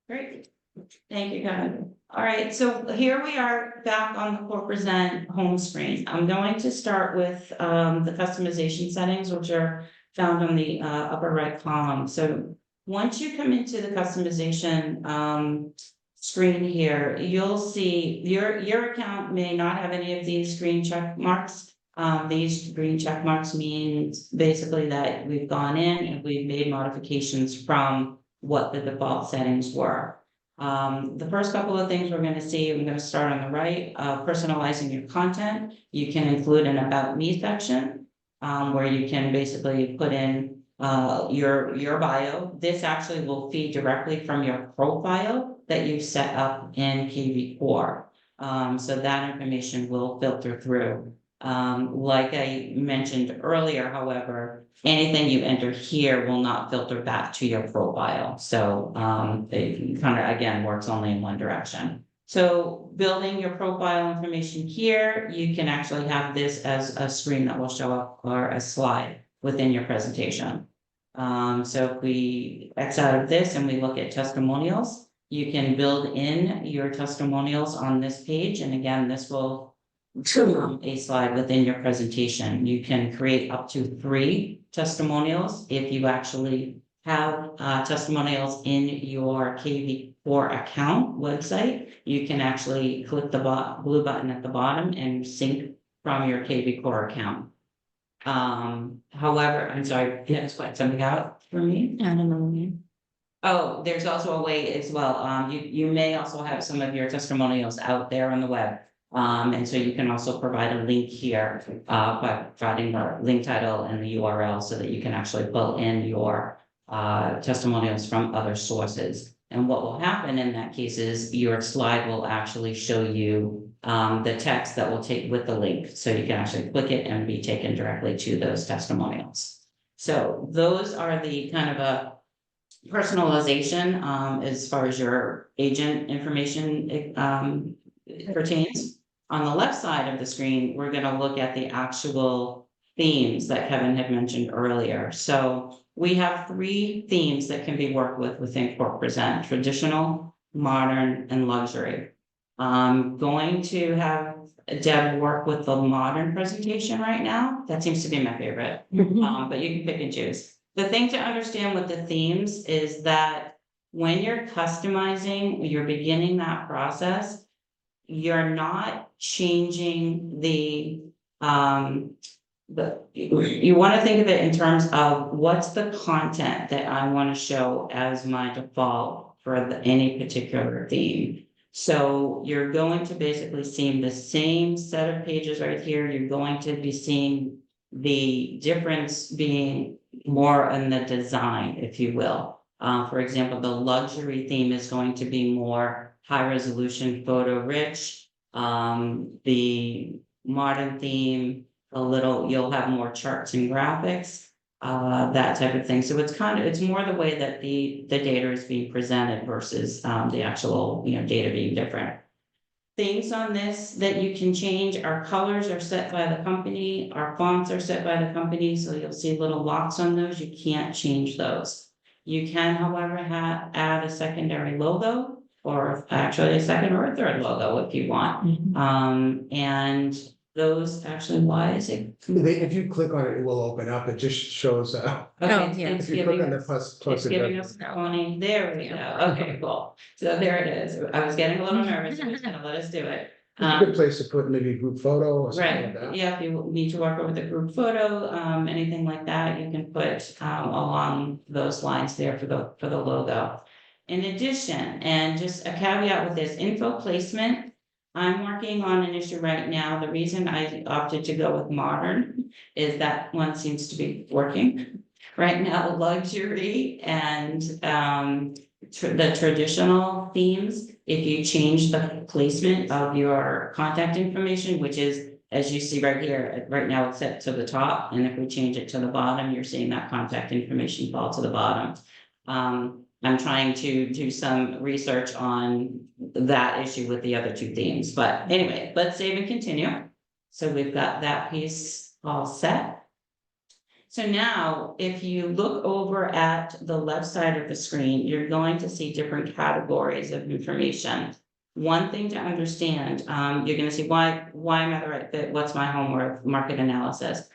Great, thank you, Kevin. All right, so here we are back on the KVCORE home screen. I'm going to start with the customization settings, which are found on the upper right column. So once you come into the customization screen here, you'll see your account may not have any of these green check marks. These green check marks means basically that we've gone in and we've made modifications from what the default settings were. The first couple of things we're going to see, I'm going to start on the right, personalizing your content. You can include an About Me section where you can basically put in your bio. This actually will feed directly from your profile that you've set up in kvCORE. So that information will filter through. Like I mentioned earlier, however, anything you enter here will not filter back to your profile. So it kind of, again, works only in one direction. So building your profile information here, you can actually have this as a screen that will show up or a slide within your presentation. So if we X out of this and we look at testimonials, you can build in your testimonials on this page. And again, this will a slide within your presentation. You can create up to 3 testimonials if you actually have testimonials in your kvCORE account website, you can actually click the blue button at the bottom and sync from your kvCORE account. However, I'm sorry, you explain something out for me? I don't know. Oh, there's also a way as well. You may also have some of your testimonials out there on the web. And so you can also provide a link here, by providing the link title and the URL so that you can actually pull in your testimonials from other sources. And what will happen in that case is your slide will actually show you the text that will take with the link. So you can actually click it and be taken directly to those testimonials. So those are the kind of a personalization as far as your agent information pertains. On the left side of the screen, we're going to look at the actual themes that Kevin had mentioned earlier. So we have 3 themes that can be worked with within Core Present: traditional, modern, and luxury. I'm going to have Deb work with the modern presentation right now. That seems to be my favorite, but you can pick and choose. The thing to understand with the themes is that when you're customizing, you're beginning that process, you're not changing you want to think of it in terms of what's the content that I want to show as my default for any particular theme. So you're going to basically see the same set of pages right here. You're going to be seeing the difference being more in the design, if you will. For example, the luxury theme is going to be more high resolution, photo rich. The modern theme, you'll have more charts and graphics, that type of thing. So it's more the way that the data is being presented versus the actual, data being different. Things on this that you can change, our colors are set by the company, our fonts are set by the company, so you'll see little locks on those. You can't change those. You can, however, add a secondary logo, or actually a second or a third logo if you want. And those actually, why is it? If you click on it, it will open up. It just shows, Okay, yeah. it's if you click giving on the us, plus, it's it giving does. us the warning. There we go. Okay, cool. So there it is. I was getting a little nervous. I was gonna let us do it. It's a good place to put maybe a group photo or something like Right, that. yeah, if you need to work with a group photo, anything like that, you can put along those lines there for the logo. In addition, and just a caveat with this, info placement, I'm working on an issue right now. The reason I opted to go with modern is that one seems to be working. Right now, luxury and the traditional themes, if you change the placement of your contact information, which is, as you see right here, right now it's set to the top, and if we change it to the bottom, you're seeing that contact information fall to the bottom. I'm trying to do some research on that issue with the other 2 themes, but anyway, let's save and continue. So we've got that piece all set. So now, if you look over at the left side of the screen, you're going to see different categories of information. One thing to understand, you're going to see why am I the right fit? What's my homework? Market analysis.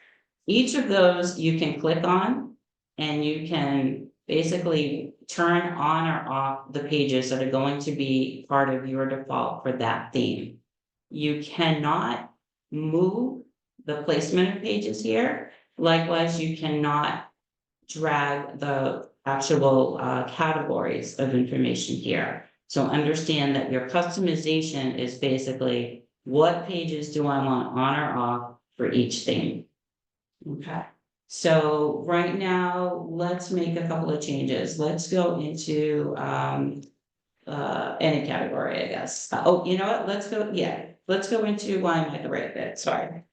Each of those you can click on, and you can basically turn on or off the pages that are going to be part of your default for that theme. You cannot move the placement of pages here. Likewise, you cannot drag the actual categories of information here. So understand that your customization is basically what pages do I want on or off for each theme. Okay, so right now, let's make a couple of changes. Let's go into any category, I guess. Oh, you know what? Let's go into why am I the right fit? Sorry.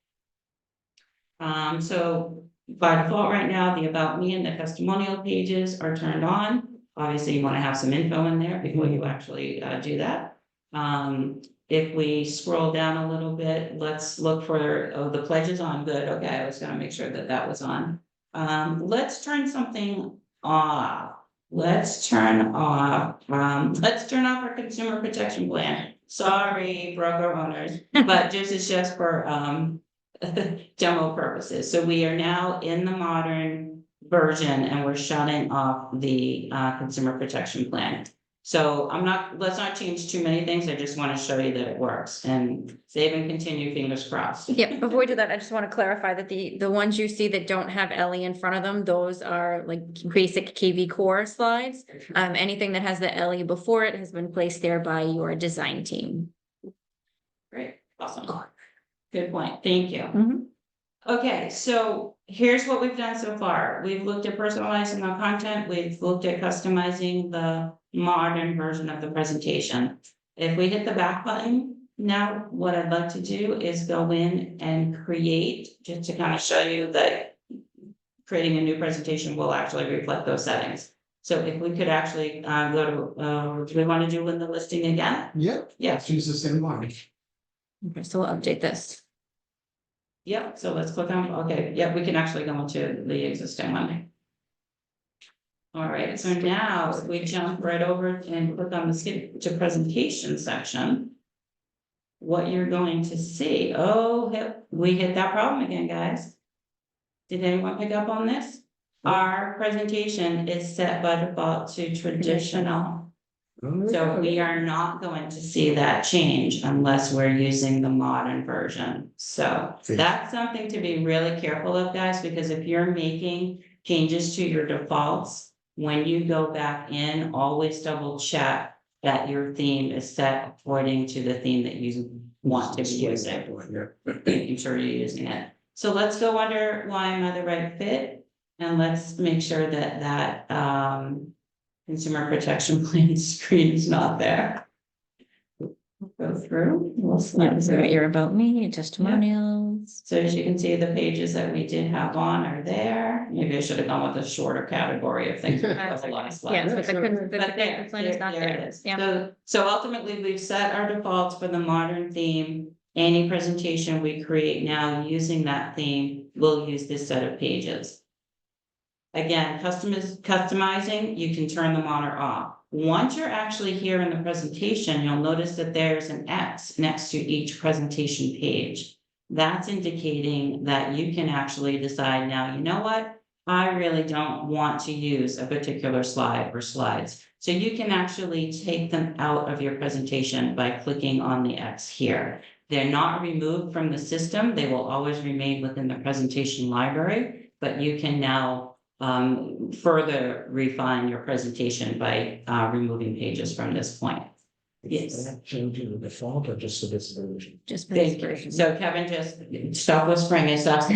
So by default right now, the about me and the testimonial pages are turned on. Obviously, you want to have some info in there before you actually do that. If we scroll down a little bit, let's look for, the pledge is on. Good. Okay, I was gonna make sure that that was on. Let's turn something off. Let's turn off our consumer protection plan. Sorry, broker owners, but it's just for demo purposes. So we are now in the modern version and we're shutting off the consumer protection plan. So let's not change too many things. I just want to show you that it works and save and continue, fingers crossed. Yeah, before we do that, I just want to clarify that the ones you see that don't have Ellie in front of them, those are like basic kvCORE slides. Anything that has the Ellie before it has been placed there by your design team. Great, awesome. Good point, thank you. Mhm. Okay, so here's what we've done so far. We've looked at personalizing our content. We've looked at customizing the modern version of the presentation. If we hit the back button, now what I'd like to do is go in and create, just to kind of show you that creating a new presentation will actually reflect those settings. So if we could actually go to, do we want to do in the listing again? Yep. Yeah. Let's use the same one. Okay, so we'll update this. Yep, so let's click on, okay, yeah, we can actually go into the existing one. All right, so now if we jump right over and click on the skip to presentation section. What you're going to see, we hit that problem again, guys. Did anyone pick up on this? Our presentation is set by default to traditional. So we are not going to see that change unless we're using the modern version. So that's something to be really careful of, guys, because if you're making changes to your defaults, when you go back in, always double check that your theme is set according to the theme that you want to be using. Making sure you're using it. So let's go under why am I the right fit? And let's make sure that consumer protection plan screen is not there. Go through. We'll slide So through. your about me, your testimonials. So as you can see, the pages that we did have on are there. Maybe I should have gone with a shorter category of things. That's a lot of slides. Yes, but the But consumer plan is not there it there. is. Yeah. So ultimately, we've set our defaults for the modern theme. Any presentation we create now using that theme will use this set of pages. Again, customizing, you can turn them on or off. Once you're actually here in the presentation, you'll notice that there's an X next to each presentation page. That's indicating that you can actually decide now, you know what? I really don't want to use a particular slide or slides. So you can actually take them out of your presentation by clicking on the X here. They're not removed from the system. They will always remain within the presentation library, but you can now further refine your presentation by removing pages from this point. Yes. Changing the default or just for this version? Just for this Thank you. version. So Kevin just stop whispering and stop.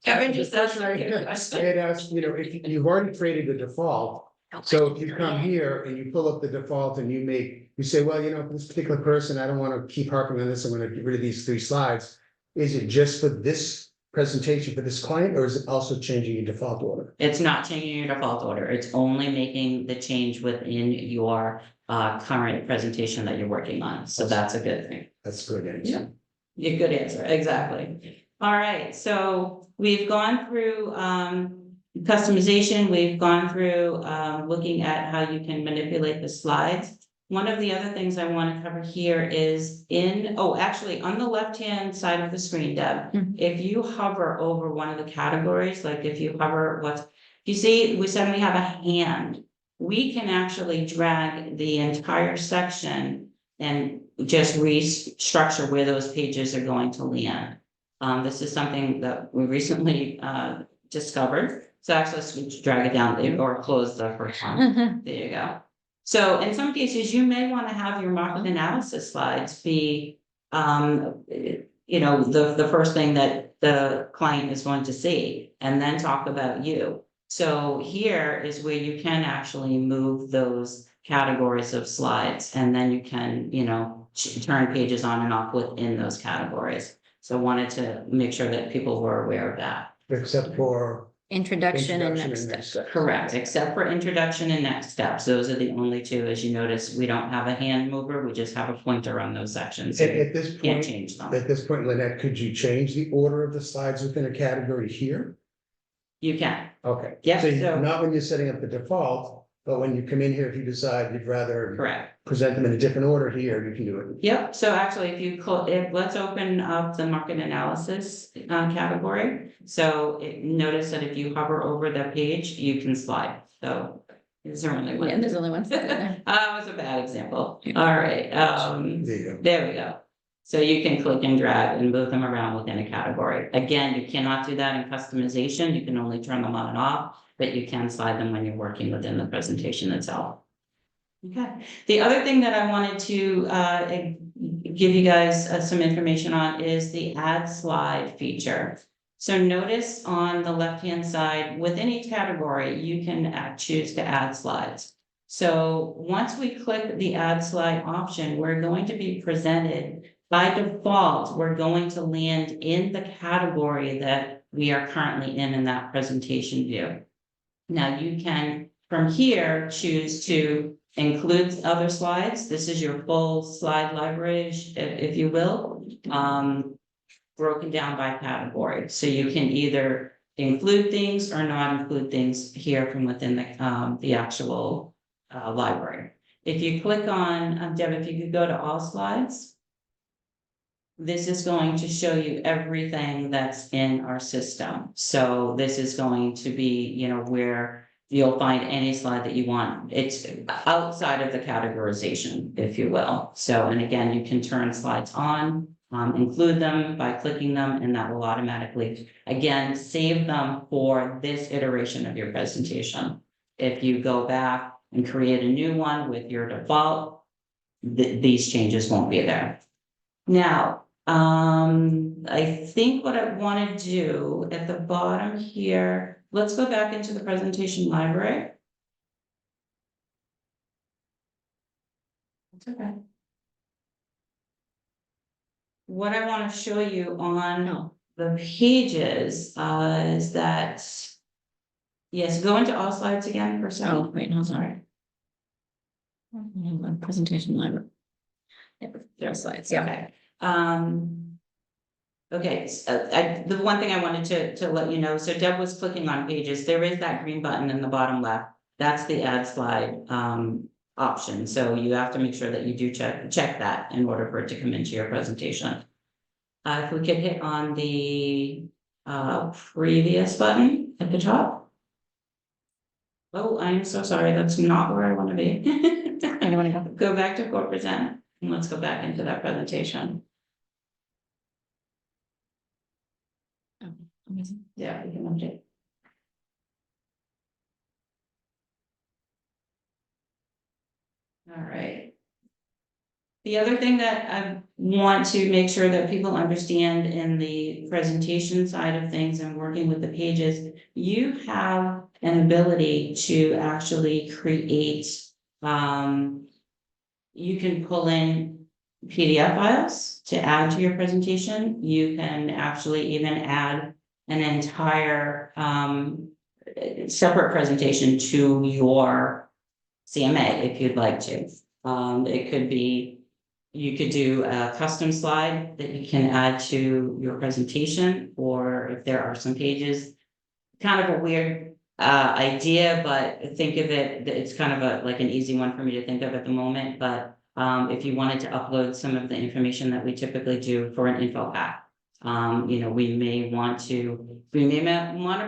Kevin just asked I had asked, if you've already created the default, so if you come here and you pull up the default and you say, well, for this particular person, I don't want to keep harping on this, I'm going to get rid of these 3 slides. Is it just for this presentation for this client, or is it also changing your default order? It's not changing your default order. It's only making the change within your current presentation that you're working on. So that's a good thing. That's good. Yeah. Yeah, good answer. Exactly. All right. So we've gone through customization. We've gone through looking at how you can manipulate the slides. One of the other things I want to cover here is actually on the left-hand side of the screen, Deb, if you hover over one of the categories, like if you hover you see, we suddenly have a hand. We can actually drag the entire section and just restructure where those pages are going to land. This is something that we recently discovered. So actually, let's drag it down or close the first one. There you go. So in some cases, you may want to have your market analysis slides be, the first thing that the client is going to see, and then talk about you. So here is where you can actually move those categories of slides, and then you can, turn pages on and off within those categories. So I wanted to make sure that people were aware of that. Except for Introduction and next step. steps. Correct, except for introduction and next steps. Those are the only 2. As you notice, we don't have a hand mover. We just have a pointer on those sections. At this Can't point, change them. Lynette, could you change the order of the slides within a category here? You can. Okay. Yeah, So so- not when you're setting up the default, but when you come in here, if you decide you'd rather Correct. present them in a different order here, you can do it. Yep, so actually, let's open up the market analysis category. So notice that if you hover over the page, you can slide, so. Is there only one? Yeah, there's only one. That was a bad example. All right, There you go. there we go. So you can click and drag and move them around within a category. Again, you cannot do that in customization. You can only turn them on and off, but you can slide them when you're working within the presentation itself. Okay, the other thing that I wanted to give you guys some information on is the add slide feature. So notice on the left-hand side, within each category, you can choose to add slides. So once we click the add slide option, we're going to be presented by default, we're going to land in the category that we are currently in that presentation view. Now you can, from here, choose to include other slides. This is your full slide library, if you will, broken down by category. So you can either include things or not include things here from within the actual library. If you click on, Deb, if you could go to all slides, this is going to show you everything that's in our system. So this is going to be, where you'll find any slide that you want. It's outside of the categorization, if you will. So, and again, you can turn slides on, include them by clicking them, and that will automatically, again, save them for this iteration of your presentation. If you go back and create a new one with your default, these changes won't be there. Now, I think what I want to do at the bottom here, let's go back into the presentation library. That's okay. What I want to show you on the pages is that, yes, go into all slides again for a second. Oh, wait, no, sorry. Presentation library. There are slides, yeah. Okay. Okay, so the one thing I wanted to let you know, so Deb was clicking on pages, there is that green button in the bottom left. That's the add slide option, so you have to make sure that you do check that in order for it to come into your presentation. If we could hit on the previous button at the top. Oh, I'm so sorry, that's not where I want to be. I don't want to Go back to Core Present, and let's go back into that presentation. go. Amazing. Yeah, we can update. All right. The other thing that I want to make sure that people understand in the presentation side of things and working with the pages, you have an ability to actually create, you can pull in PDF files to add to your presentation. You can actually even add an entire separate presentation to your CMA if you'd like to. It could be, you could do a custom slide that you can add to your presentation, or if there are some pages, kind of a weird idea, but think of it, it's kind of like an easy one for me to think of at the moment, but if you wanted to upload some of the information that we typically do for an info pack, we may want to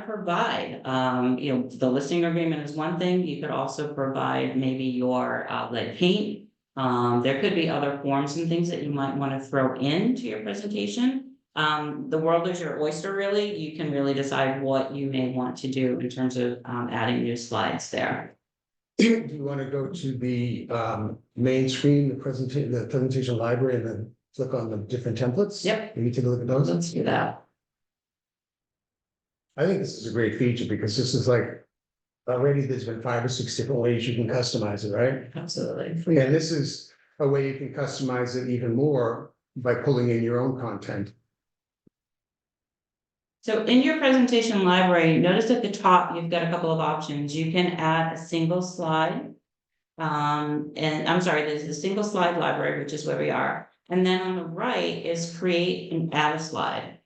provide, the listing agreement is one thing. You could also provide maybe your lead paint. There could be other forms and things that you might want to throw into your presentation. The world is your oyster, really. You can really decide what you may want to do in terms of adding new slides there. Do you want to go to the main screen, the presentation library, and then click on the different templates? Yep. Maybe take a look at those. Let's do that. I think this is a great feature because this is like, already there's been 5 or 6 different ways you can customize it, right? Absolutely. And this is a way you can customize it even more by pulling in your own content. So in your presentation library, notice at the top, you've got a couple of options. You can add a single slide. And I'm sorry, there's a single slide library, which is where we are. And then on the right is create and add a slide.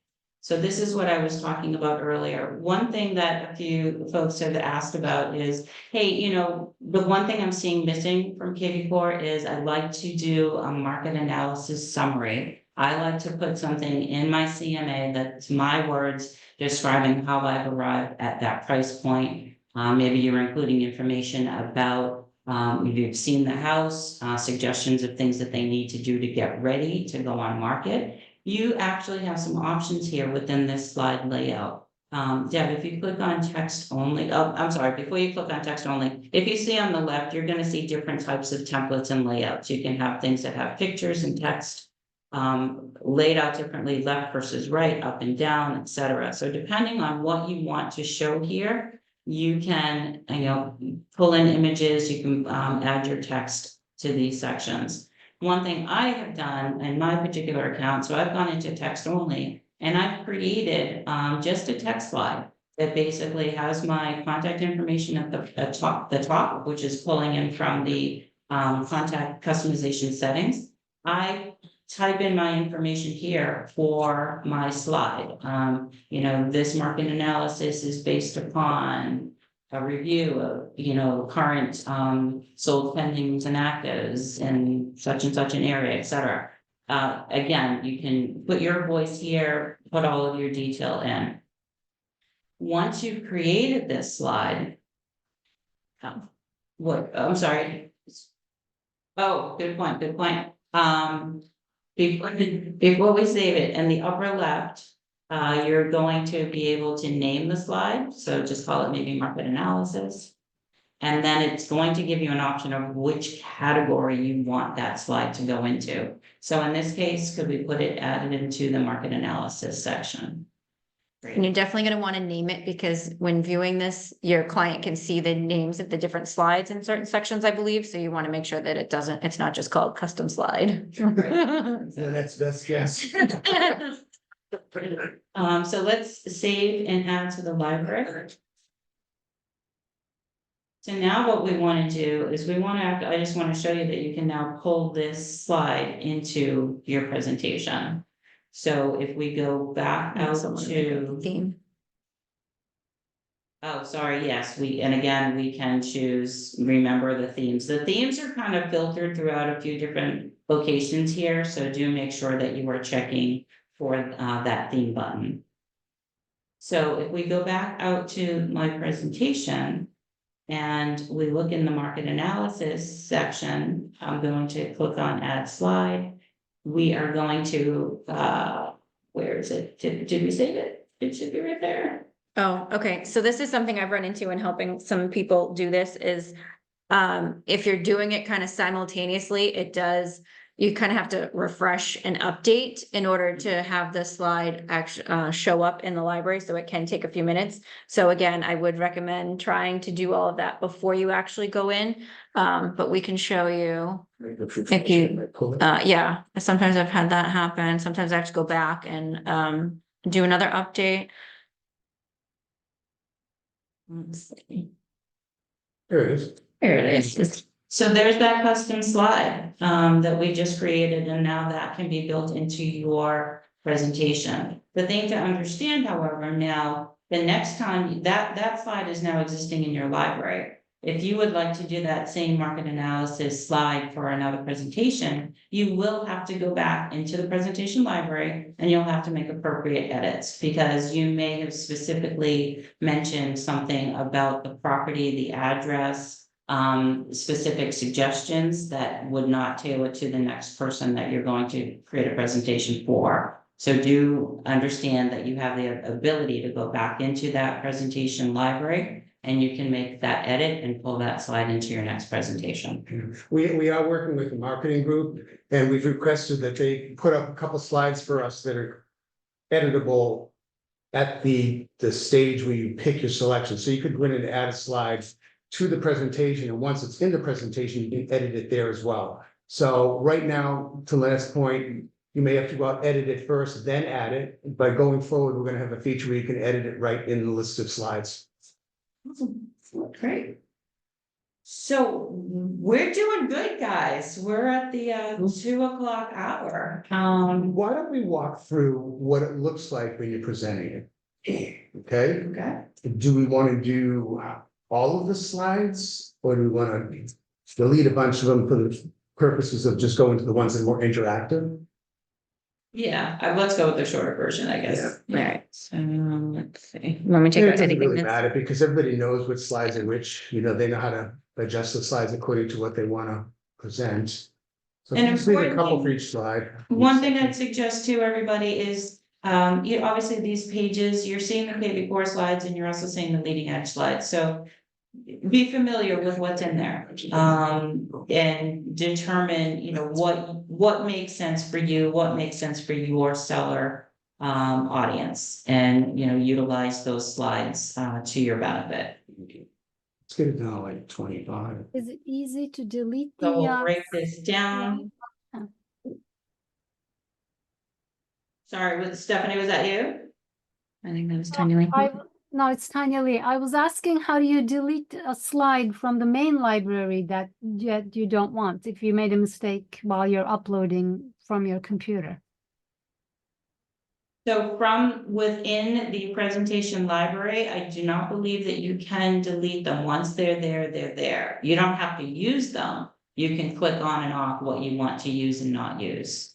So this is what I was talking about earlier. One thing that a few folks have asked about is, hey, you know, the one thing I'm seeing missing from kvCORE is I'd like to do a market analysis summary. I like to put something in my CMA that's my words describing how I've arrived at that price point. Maybe you're including information about if you've seen the house, suggestions of things that they need to do to get ready to go on market. You actually have some options here within this slide layout. Deb, if you click on text only, oh, I'm sorry, before you click on text only, if you see on the left, you're gonna see different types of templates and layouts. You can have things that have pictures and text laid out differently, left versus right, up and down, etc. So depending on what you want to show here, you can, you know, pull in images, you can add your text to these sections. One thing I have done in my particular account, so I've gone into text only, and I've created just a text slide that basically has my contact information at the top, which is pulling in from the contact customization settings. I type in my information here for my slide. You know, this market analysis is based upon a review of, you know, current sold pendings and actives in such and such an area, et cetera. Again, you can put your voice here, put all of your detail in. Once you've created this slide, I'm sorry. Oh, good point, good point. Before we save it, in the upper left, you're going to be able to name the slide, so just call it maybe market analysis. And then it's going to give you an option of which category you want that slide to go into. So in this case, could we put it added into the market analysis section? And you're definitely gonna wanna name it because when viewing this, your client can see the names of the different slides in certain sections, I believe. So you wanna make sure that it's not just called custom slide. That's yes. So let's save and add to the library. So now what we want to do is I just want to show you that you can now pull this slide into your presentation. So if we go back out to Theme. Oh, sorry, yes, and again, we can choose, remember the themes. The themes are kind of filtered throughout a few different locations here, so do make sure that you are checking for that theme button. So if we go back out to my presentation and we look in the market analysis section, I'm going to click on add slide. We are going to, where is it? Did we save it? It should be right there. Oh, okay. So this is something I've run into in helping some people do this is if you're doing it kind of simultaneously, you kind of have to refresh and update in order to have the slide actually show up in the library. So it can take a few minutes. So again, I would recommend trying to do all of that before you actually go in. But we can show you if you, yeah, sometimes I've had that happen. Sometimes I have to go back and do another update. Let's see. There it is. There it is. So there's that custom slide that we just created, and now that can be built into your presentation. The thing to understand, however, now, the next time that slide is now existing in your library. If you would like to do that same market analysis slide for another presentation, you will have to go back into the presentation library and you'll have to make appropriate edits because you may have specifically mentioned something about the property, the address, specific suggestions that would not tailor to the next person that you're going to create a presentation for. So do understand that you have the ability to go back into that presentation library and you can make that edit and pull that slide into your next presentation. We are working with the marketing group and we've requested that they put up a couple slides for us that are editable at the stage where you pick your selection. So you could go in and add a slide to the presentation, and once it's in the presentation, you can edit it there as well. So right now, to Lynette's point, you may have to go out, edit it first, then add it. By going forward, we're gonna have a feature where you can edit it right in the list of slides. Great. So we're doing good, guys. We're at the 2 o'clock hour. Why don't we walk through what it looks like when you're presenting it? Okay, Okay. do we want to do all of the slides, or do we want to delete a bunch of them for the purposes of just going to the ones that are more interactive? Yeah, let's go with the shorter version, I guess. All right, so let's see. Want me to take It out doesn't anything really that's, matter because everybody knows which slides are which, they know how to adjust the slides according to what they want to present. So if And you just leave a couple for importantly, each slide. One thing I'd suggest to everybody is, obviously these pages, you're seeing the kvCORE slides and you're also seeing the leading edge slides, so. Be familiar with what's in there, and determine, what makes sense for you, what makes sense for your seller. Audience, and, utilize those slides, to your benefit. Let's get it down to like 25. Is it easy to delete So the, we'll break this down. Sorry, Stephanie, was that you? I think that was Tanya Lee. no, it's Tanya Lee. I was asking how do you delete a slide from the main library that you don't want if you made a mistake while you're uploading from your computer? So from within the presentation library, I do not believe that you can delete them. Once they're there, they're there. You don't have to use them. You can click on and off what you want to use and not use.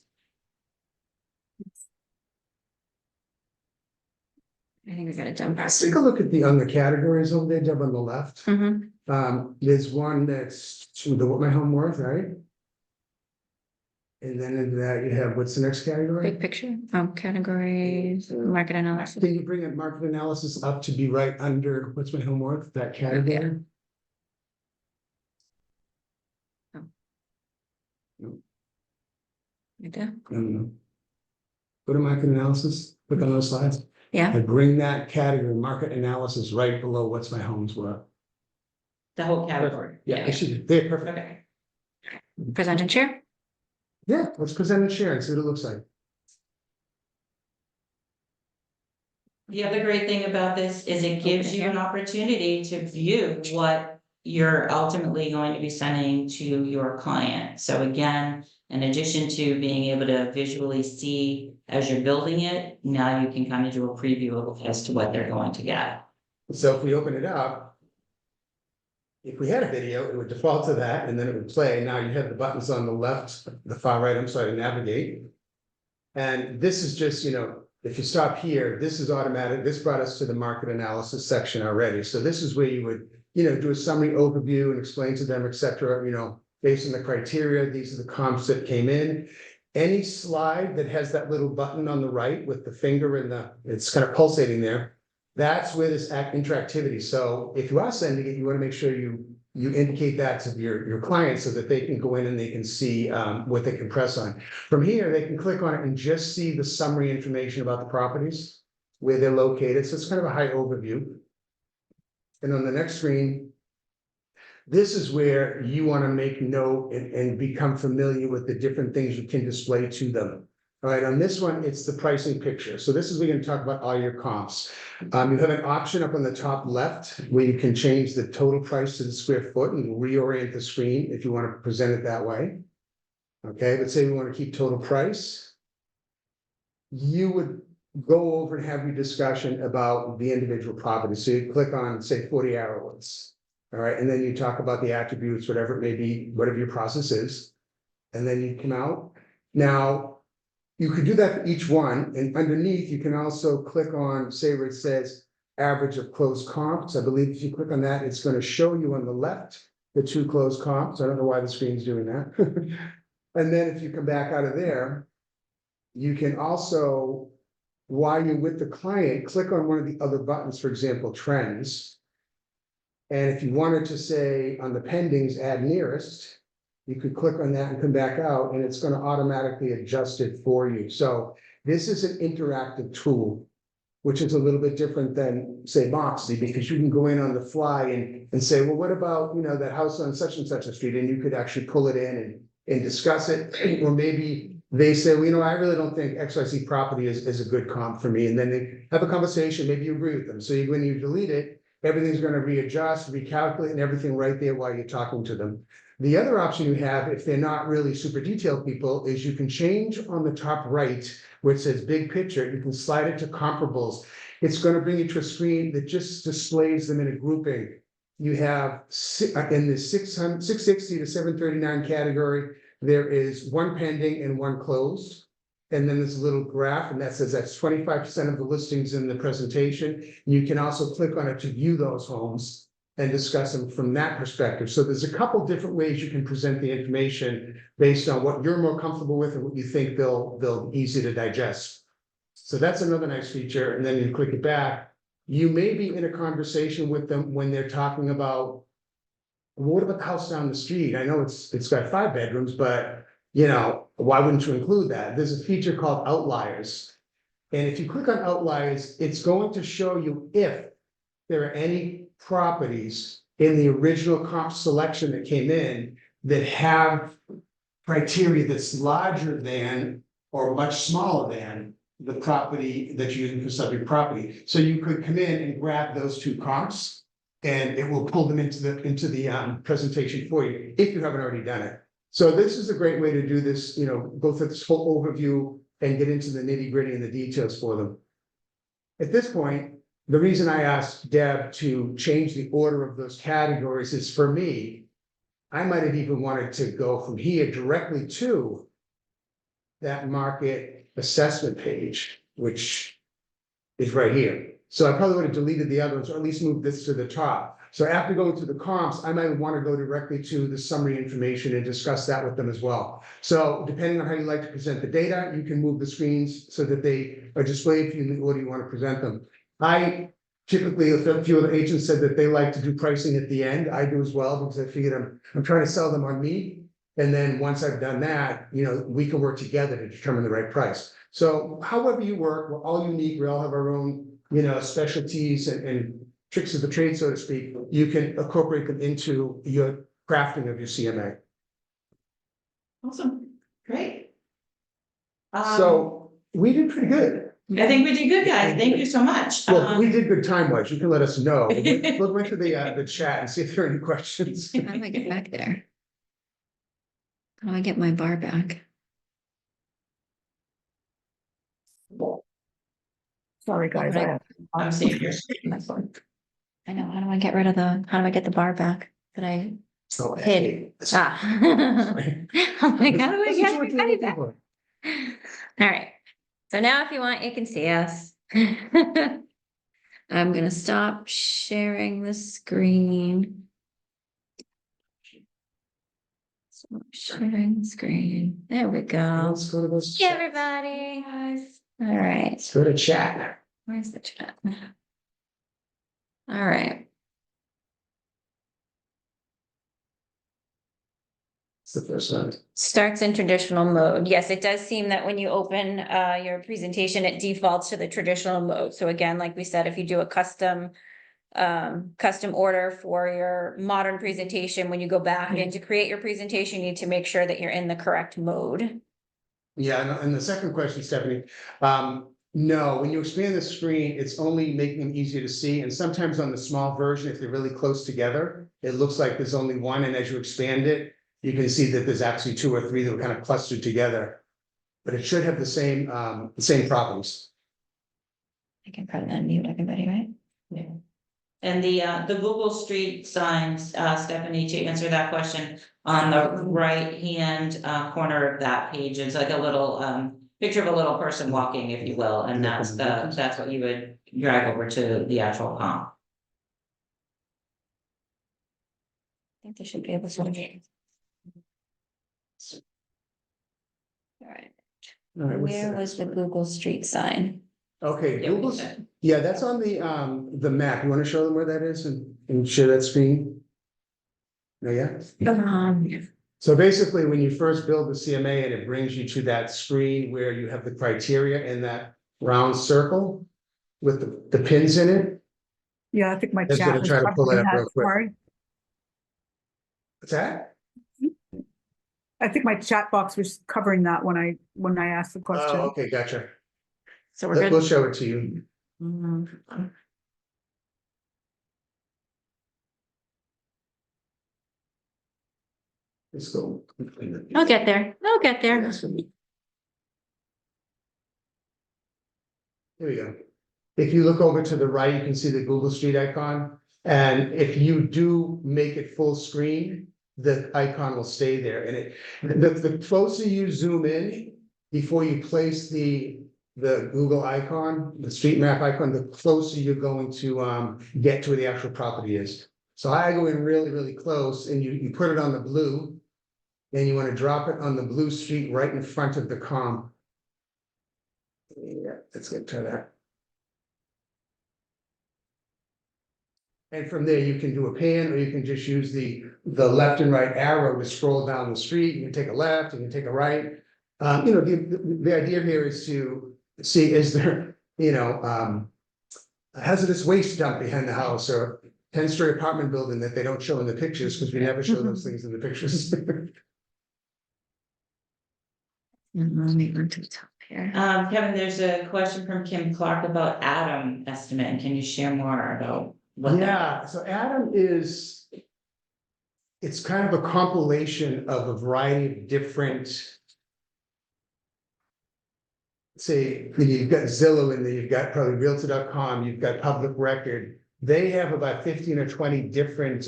I think we got it done. Let's take a look at on the categories over there, Deb, on the left. There's one that's to the what my home worth, right? And then in that you have, what's the next category? Big picture, categories, market analysis. Can you bring a market analysis up to be right under what's my home worth, that category? Right there. Go to market analysis, click on those slides. Yeah, And bring that category, market analysis, right below what's my home's worth. The whole category. Yeah, it should be, there, perfect. Okay. present and share. Yeah, let's present and share and see what it looks like. The other great thing about this is it gives you an opportunity to view what you're ultimately going to be sending to your client. So again, in addition to being able to visually see as you're building it, now you can kind of do a preview of as to what they're going to get. So if we open it up, if we had a video, it would default to that and then it would play. Now you have the buttons on the left, the far right, I'm sorry, to navigate. And this is just, if you stop here, this is automatic. This brought us to the market analysis section already. So this is where you would, do a summary overview and explain to them, et cetera, based on the criteria, these are the comps that came in. Any slide that has that little button on the right with the finger and it's kind of pulsating there, that's where this interactivity. So if you are sending it, you want to make sure you indicate that to your clients so that they can go in and they can see what they can press on. From here, they can click on it and just see the summary information about the properties, where they're located. So it's kind of a high overview. And on the next screen, this is where you want to make note and become familiar with the different things you can display to them. All right, on this one, it's the pricing picture. So this is where you're going to talk about all your comps. You have an option up on the top left where you can change the total price to the square foot and reorient the screen if you want to present it that way. Okay, let's say we want to keep total price. You would go over and have your discussion about the individual property. So you click on, say, 40 Arrowwoods. All right, and then you talk about the attributes, whatever it may be, whatever your process is. And then you come out. Now, you could do that for each one, and underneath you can also click on, say where it says average of closed comps. I believe if you click on that, it's going to show you on the left the two closed comps. I don't know why the screen's doing that. And then if you come back out of there, you can also, while you're with the client, click on one of the other buttons, for example, trends. And if you wanted to say on the pendings, add nearest, you could click on that and come back out and it's going to automatically adjust it for you. So this is an interactive tool, which is a little bit different than, say, Moxie, because you can go in on the fly and say, well, what about, that house on such and such a street? And you could actually pull it in and discuss it. Or maybe they say, well, I really don't think XYZ property is a good comp for me. And then they have a conversation, maybe you agree with them. So when you delete it, everything's gonna readjust, recalculate, and everything right there while you're talking to them. The other option you have, if they're not really super detailed people, is you can change on the top right where it says big picture, you can slide it to comparables. It's gonna bring you to a screen that just displays them in a grouping. You have in the 660 to 739 category, there is one pending and one closed. And then there's a little graph, and that says that's 25% of the listings in the presentation. You can also click on it to view those homes and discuss them from that perspective. So there's a couple different ways you can present the information based on what you're more comfortable with and what you think they'll easy to digest. So that's another nice feature. And then you click it back. You may be in a conversation with them when they're talking about, well, what about the house down the street? I know it's got 5 bedrooms, but you know, why wouldn't you include that? There's a feature called outliers. And if you click on outliers, it's going to show you if there are any properties in the original comp selection that came in that have criteria that's larger than or much smaller than the property that you're using for subject property. So you could come in and grab those 2 comps and it will pull them into the presentation for you if you haven't already done it. So this is a great way to do this, you know, go through this whole overview and get into the nitty-gritty and the details for them. At this point, the reason I asked Deb to change the order of those categories is, for me, I might have even wanted to go from here directly to that market assessment page, which is right here. So I probably would have deleted the other ones, or at least moved this to the top. So after going through the comps, I might want to go directly to the summary information and discuss that with them as well. So depending on how you like to present the data, you can move the screens so that they are displayed for you in the order you want to present them. I typically, a few of the agents said that they like to do pricing at the end. I do as well, because I figured I'm trying to sell them on me. And then once I've done that, you know, we can work together to determine the right price. So however you work, we're all unique. We all have our own, you know, specialties and tricks of the trade, so to speak. You can incorporate them into your crafting of your CMA. Awesome, great. So we did pretty good. I think we did good, guys. Thank you so much. Well, we did good time-wise. You can let us know. We'll go into the chat and see if there are any questions. How do I get back there? How do I get my bar back? Sorry, guys. I'm seeing yours. I know, how do I get rid of how do I get the bar back that I So, hid? hey, Ah. I'm like, how do I get everybody back? for? All right, so now if you want, you can see us. I'm gonna stop sharing the screen. Stop sharing the screen. There we go. Let's go to those. Hey, everybody. All right, Let's go to chat. where's the chat? All right. It's the first one. Starts in traditional mode. Yes, it does seem that when you open your presentation, it defaults to the traditional mode. So again, like we said, if you do a custom order for your modern presentation, when you go back in to create your presentation, you need to make sure that you're in the correct mode. Yeah, and the second question, Stephanie, no, when you expand the screen, it's only making them easier to see. And sometimes on the small version, if they're really close together, it looks like there's only one. And as you expand it, you can see that there's actually 2 or 3 that are kind of clustered together. But it should have the same problems. I can probably unmute everybody, right? Yeah. And the Google Street signs, Stephanie, to answer that question, on the right-hand corner of that page, it's like a little picture of a little person walking, if you will, and that's what you would drag over to the actual comp. I think they should be able to. All right, All right, what's where that? was the Google Street sign? Okay, Yeah, we Google's, can. yeah, that's on the map. You want to show them where that is and share that screen? No, yeah? So basically, when you first build the CMA and it brings you to that screen where you have the criteria in that round circle with the pins in it. Yeah, I think my That's chat gonna was try to pull it covering up that. real quick. Sorry. What's that? I think my chat box was covering that when I asked the question. Oh, okay, gotcha. So we're We'll good. show it to you. Mhm. Let's go. I'll get there. I'll get there. Here we go. If you look over to the right, you can see the Google Street icon. And if you do make it full screen, the icon will stay there. And the closer you zoom in before you place the Google icon, the street map icon, the closer you're going to get to where the actual property is. So I go in really, really close and you put it on the blue. And you want to drop it on the blue street right in front of the comp. Yeah, let's get to that. And from there, you can do a pan, or you can just use the left and right arrow to scroll down the street. You can take a left, you can take a right. You know, the idea here is to see, is there, you know, a hazardous waste dump behind the house, or 10-story apartment building that they don't show in the pictures, because we never show those things in the pictures. Let me go to the top here. Kevin, there's a question from Kim Clark about Adam estimate, and can you share more about what? Yeah, so Adam is, it's kind of a compilation of a variety of different, say, you've got Zillow in there, you've got probably Realtor.com, you've got Public Record. They have about 15 or 20 different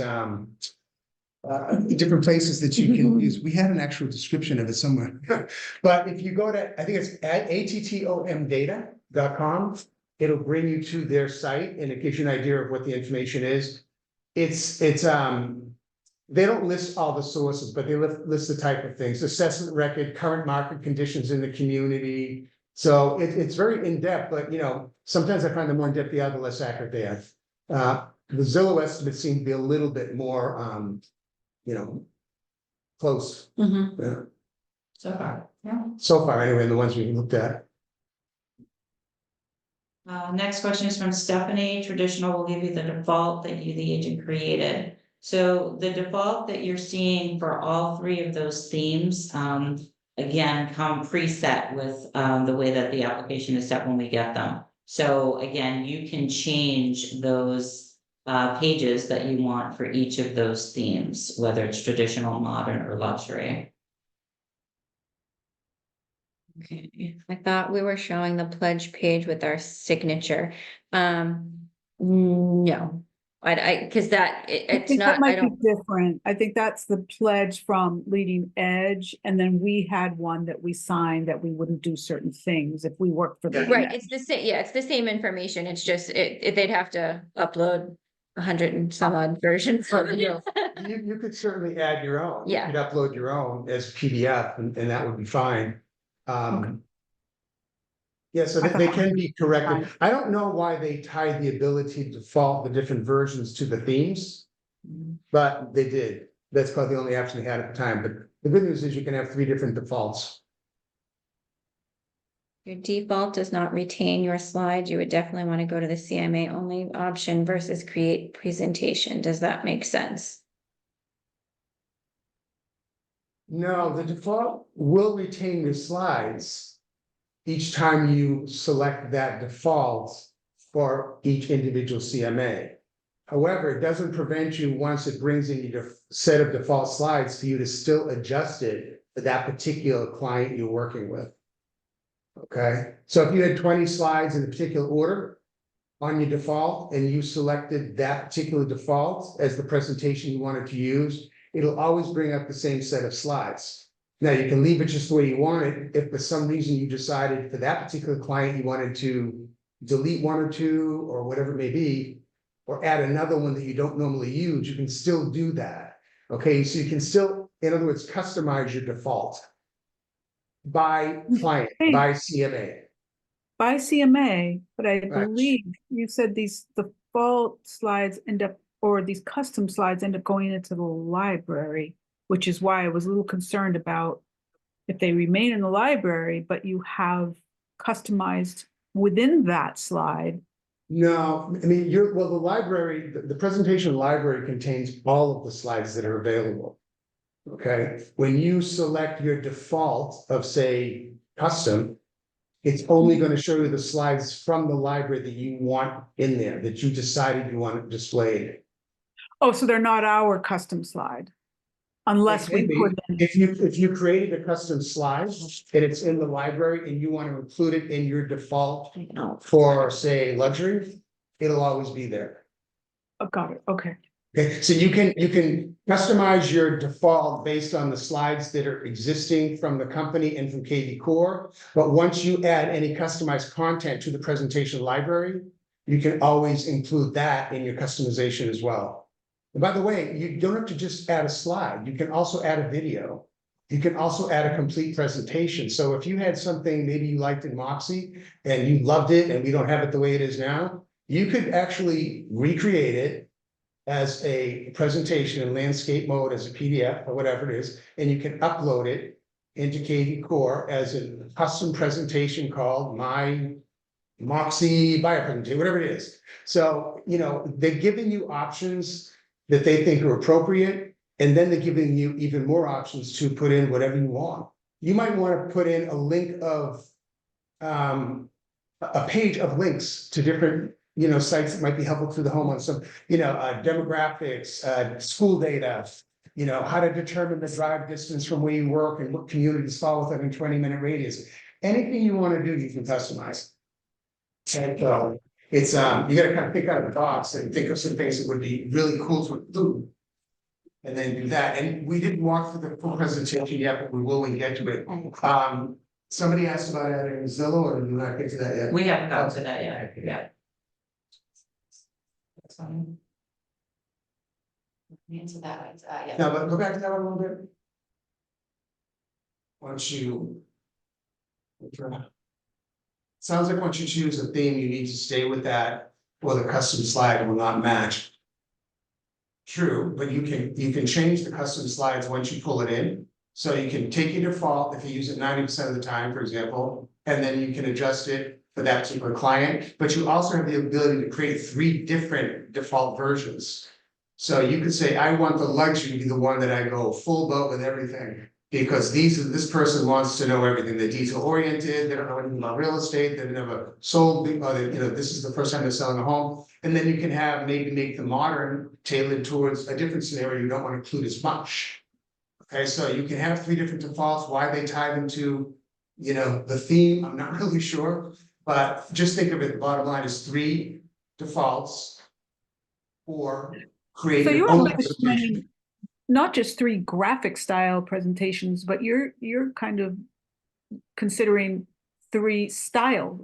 different places that you can use. We had an actual description of it somewhere. But if you go to, I think it's at attomdata.com, it'll bring you to their site and it gives you an idea of what the information is. It's they don't list all the sources, but they list the type of things: assessment record, current market conditions in the community. So it's very in-depth, but you know, sometimes I find the more in-depth they are, the less accurate they are. The Zillow estimates seem to be a little bit more you know, close. Mhm. Yeah. So far, yeah. So far, anyway, the ones we looked at. Next question is from Stephanie. Traditional will give you the default that you, the agent, created. So the default that you're seeing for all three of those themes, again, come preset with the way that the application is set when we get them. So again, you can change those pages that you want for each of those themes, whether it's traditional, modern, or luxury. Okay, I thought we were showing the pledge page with our signature. No, because I it's think that not, I might be don't, different. I think that's the pledge from Leading Edge, and then we had one that we signed that we wouldn't do certain things if we worked for Leading right, Edge. it's the same, yeah, it's the same information. It's just, they'd have to upload 100 and some odd versions of But, you know, it. you could certainly add your own. Yeah. You could upload your own as PDF and that would be fine. Yeah, so I thought they that can would be corrected. fine. I don't know why they tied the ability to default the different versions to the themes, but they did. That's probably the only option they had at the time, but the good news is you can have 3 different defaults. Your default does not retain your slides. You would definitely want to go to the CMA only option versus create presentation. Does that make sense? No, the default will retain your slides each time you select that default for each individual CMA. However, it doesn't prevent you, once it brings in your set of default slides, for you to still adjust it for that particular client you're working with. Okay, so if you had 20 slides in a particular order on your default and you selected that particular default as the presentation you wanted to use, it'll always bring up the same set of slides. Now you can leave it just the way you want it. If for some reason you decided for that particular client you wanted to delete 1 or 2 or whatever it may be, or add another one that you don't normally use, you can still do that. Okay, so you can still, in other words, customize your default by client, by CMA. By CMA, but I Right. believe you said these default slides end up, or these custom slides end up going into the library, which is why I was a little concerned about if they remain in the library, but you have customized within that slide. No, I mean, the library, the presentation library contains all of the slides that are available. Okay, when you select your default of, say, custom, it's only going to show you the slides from the library that you want in there, that you decided you want it displayed. Oh, so they're not our custom slide. unless we It can put be. in, If you created a custom slide and it's in the library and you want to include it in your default for, say, luxury, it'll always be there. oh, got it, okay. Okay, so you can customize your default based on the slides that are existing from the company and from kvCORE. But once you add any customized content to the presentation library, you can always include that in your customization as well. And by the way, you don't have to just add a slide. You can also add a video. You can also add a complete presentation. So if you had something maybe you liked in Moxie and you loved it and we don't have it the way it is now, you could actually recreate it as a presentation in landscape mode, as a PDF or whatever it is, and you can upload it into kvCORE as a custom presentation called My Moxie Biopresentation, whatever it is. So, you know, they're giving you options that they think are appropriate, and then they're giving you even more options to put in whatever you want. You might want to put in a link of a page of links to different, you know, sites that might be helpful to the home on some, you know, demographics, school data, you know, how to determine the drive distance from where you work and what communities fall within a 20-minute radius. Anything you want to do, you can customize. And it's you gotta kind of think out of the box and think of some things that would be really cool to do. And then do that. And we didn't walk through the full presentation yet, but we will when we get to it. Somebody asked about adding Zillow, or did we not get to that yet? We haven't gotten to that yet, yeah. That's fine. Answer that, yeah. Now, but go back to that one a little bit. Once you. Sounds like once you choose a theme, you need to stay with that, or the custom slide will not match. True, but you can change the custom slides once you pull it in. So you can take your default, if you use it 90% of the time, for example, and then you can adjust it for that particular client. But you also have the ability to create 3 different default versions. So you could say, I want the luxury to be the one that I go full boat with everything. Because this person wants to know everything. They're detail oriented, they don't know anything about real estate, they've never sold, you know, this is the first time they're selling a home. And then you can have maybe make the modern tailored towards a different scenario you don't want to include as much. Okay, so you can have 3 different defaults. Why they tie them to, you know, the theme, I'm not really sure. But just think of it, the bottom line is 3 defaults or create So your you're own recommending not just 3 graphic style presentations, but you're kind of considering 3 style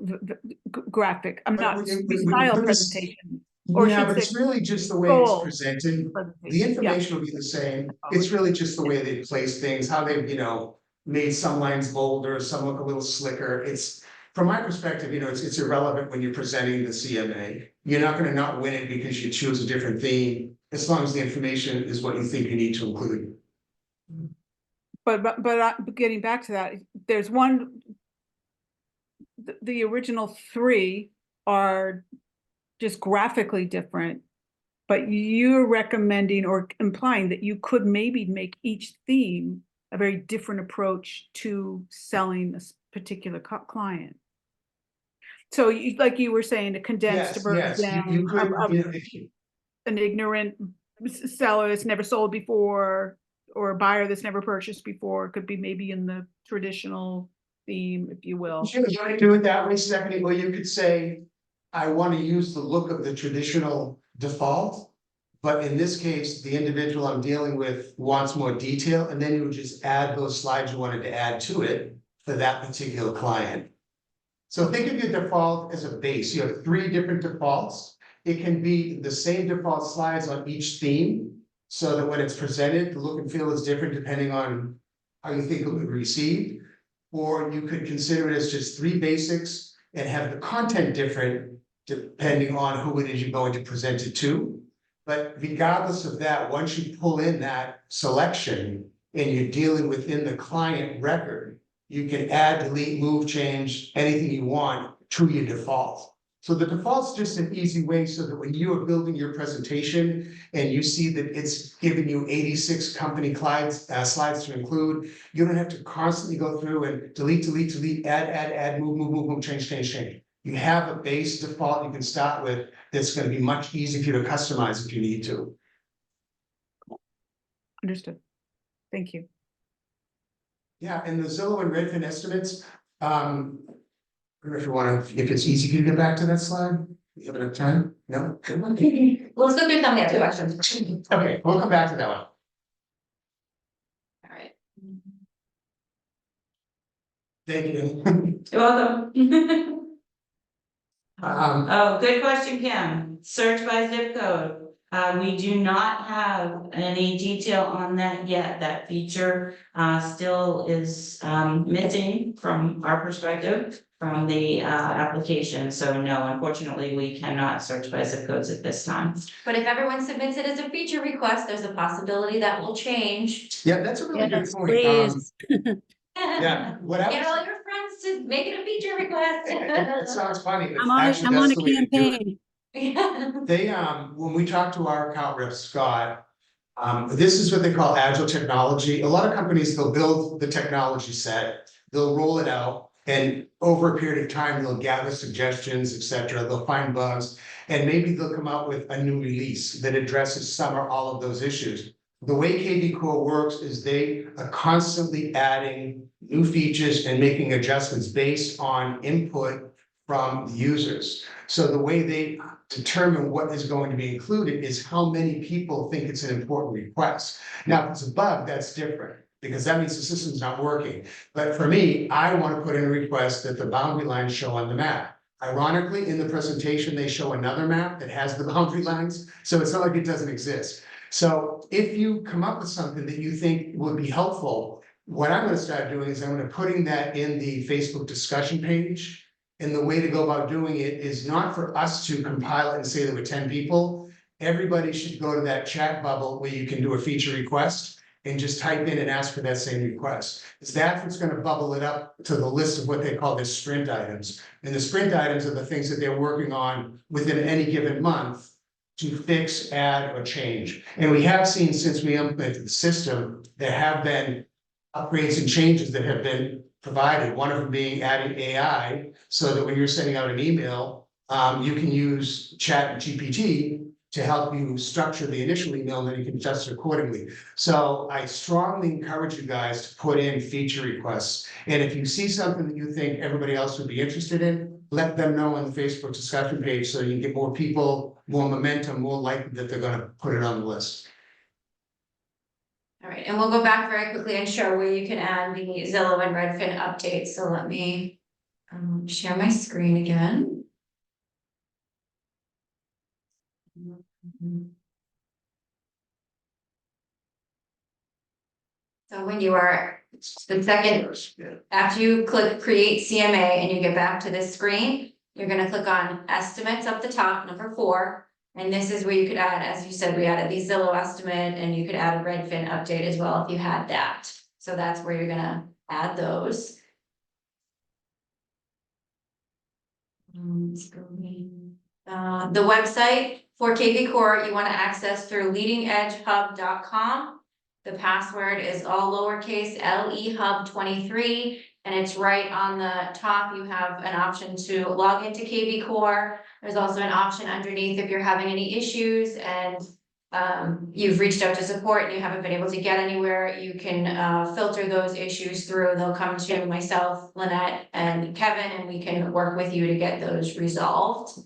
graphic, I'm not, 3 style presentation. Or Yeah, should but say it's really just the way it's goal presented. The presentation. Yeah. information will be the same. It's really just the way they place things, how they've, you know, made some lines bolder, some look a little slicker. It's, from my perspective, you know, it's irrelevant when you're presenting the CMA. You're not gonna not win it because you choose a different theme, as long as the information is what you think you need to include. But getting back to that, there's one, the original 3 are just graphically different, but you're recommending or implying that you could maybe make each theme a very different approach to selling a particular client. So you, like you were saying, a condensed Yes, you could, of you know, if you. an ignorant seller that's never sold before, or a buyer that's never purchased before, could be maybe in the traditional theme, if you will. Sure, you want to do it that way, Stephanie, or you could say, I want to use the look of the traditional default. But in this case, the individual I'm dealing with wants more detail, and then you would just add those slides you wanted to add to it for that particular client. So think of your default as a base. You have 3 different defaults. It can be the same default slides on each theme, so that when it's presented, the look and feel is different depending on how you think it would be received. Or you could consider it as just 3 basics and have the content different depending on who it is you're going to present it to. But regardless of that, once you pull in that selection and you're dealing within the client record, you can add, delete, move, change, anything you want to your default. So the default's just an easy way so that when you are building your presentation and you see that it's giving you 86 company slides to include, you don't have to constantly go through and delete, add, move, change. You have a base default you can start with that's going to be much easier for you to customize if you need to. Understood. Thank you. Yeah, and the Zillow and Redfin estimates, I don't know if you wanna, if it's easy for you to get back to that slide, you have enough time? No? Good one. Let's go through some of the other questions. Okay, we'll come back to that one. All right. Thank you. You're welcome. Um, Oh, good question, Kim. Search by zip code. We do not have any detail on that yet. That feature still is missing from our perspective from the application. So no, unfortunately, we cannot search by zip codes at this time. But if everyone submits it as a feature request, there's a possibility that will change. yeah, that's a really good Yes, point. please. Yeah, what Get all else? your friends to make it a feature request. It sounds funny, but I'm on, actually I'm on that's a the way to do it. campaign. Yeah. They, when we talked to our account rep, Scott, this is what they call agile technology. A lot of companies, they'll build the technology set, they'll roll it out, and over a period of time, they'll gather suggestions, et cetera. They'll find bugs, and maybe they'll come out with a new release that addresses some or all of those issues. The way kvCORE works is they are constantly adding new features and making adjustments based on input from the users. So the way they determine what is going to be included is how many people think it's an important request. Now, if it's a bug, that's different, because that means the system's not working. But for me, I want to put in a request that the boundary lines show on the map. Ironically, in the presentation, they show another map that has the boundary lines, so it's not like it doesn't exist. So if you come up with something that you think would be helpful, what I'm gonna start doing is I'm gonna putting that in the Facebook discussion page. And the way to go about doing it is not for us to compile it and say there were 10 people. Everybody should go to that chat bubble where you can do a feature request and just type in and ask for that same request. Because that's what's gonna bubble it up to the list of what they call their sprint items. And the sprint items are the things that they're working on within any given month to fix, add, or change. And we have seen since we implemented the system, there have been upgrades and changes that have been provided, one of them being adding AI, so that when you're sending out an email, you can use ChatGPT to help you structure the initial email, and then you can adjust it accordingly. So I strongly encourage you guys to put in feature requests. And if you see something that you think everybody else would be interested in, let them know on the Facebook discussion page so you can get more people, more momentum, more likely that they're gonna put it on the list. All right, and we'll go back very quickly and show where you can add the Zillow and Redfin updates. So let me share my screen again. So when you are, the second, after you click create CMA and you get back to this screen, you're gonna click on estimates up the top, number 4. And this is where you could add, as you said, we added the Zillow estimate, and you could add a Redfin update as well if you had that. So that's where you're gonna add those. The website for kvCORE you want to access through leadingedgehub.com. The password is all lowercase LEHub23, and it's right on the top. You have an option to log into kvCORE. There's also an option underneath if you're having any issues and you've reached out to support and you haven't been able to get anywhere, you can filter those issues through. They'll come to myself, Lynette, and Kevin, and we can work with you to get those resolved.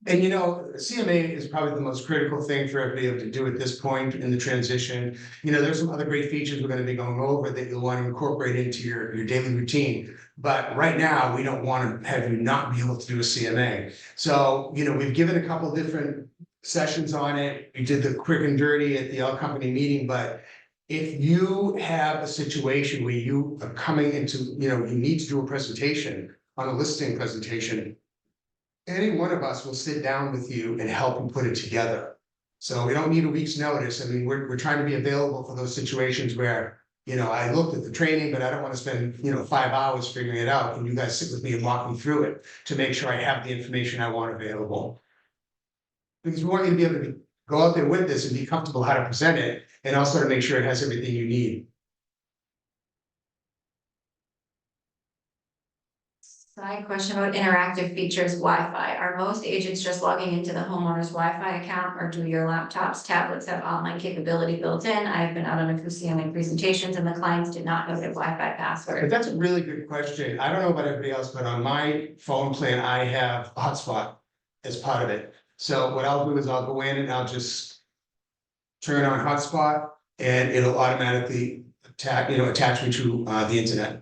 And you know, CMA is probably the most critical thing for everybody to do at this point in the transition. You know, there's some other great features we're going to be going over that you'll want to incorporate into your daily routine. But right now, we don't want to have you not be able to do a CMA. So, you know, we've given a couple different sessions on it. We did the quick and dirty at the all company meeting, but if you have a situation where you are coming into, you know, you need to do a presentation on a listing presentation, any one of us will sit down with you and help you put it together. So we don't need a week's notice. I mean, we're trying to be available for those situations where, you know, I looked at the training, but I don't want to spend, you know, 5 hours figuring it out. Can you guys sit with me and walk me through it to make sure I have the information I want available? Because we want you to be able to go out there with this and be comfortable how to present it, and also to make sure it has everything you need. So I have a question about interactive features, Wi-Fi. Are most agents just logging into the homeowner's Wi-Fi account, or do your laptops, tablets have online capability built in? I have been out on a few CMA presentations and the clients did not know their Wi-Fi password. That's a really good question. I don't know about everybody else, but on my phone plan, I have a hotspot as part of it. So what I'll do is I'll go in and I'll just turn on hotspot and it'll automatically attach me to the internet.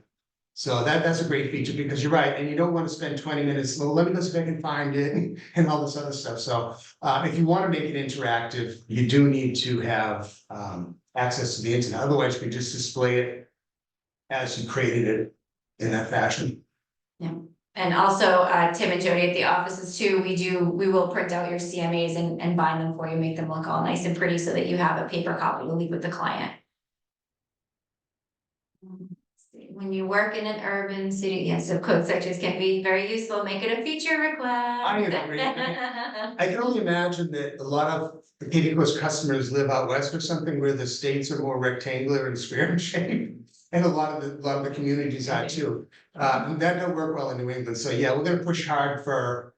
So that's a great feature because you're right, and you don't want to spend 20 minutes, well, let me go see if I can find it and all this other stuff. So if you want to make it interactive, you do need to have access to the internet. Otherwise, you can just display it as you created it in that fashion. Yeah, and also Tim and Jody at the offices too, we will print out your CMAs and bind them for you, make them look all nice and pretty so that you have a paper copy to leave with the client. When you work in an urban city, yes, so code sections can be very useful, make it a feature request. I agree. I can only imagine that a lot of the kvCORE's customers live out west or something where the states are more rectangular and square in shape. And a lot of the communities are too. And that don't work well in New England. So yeah, we're gonna push hard for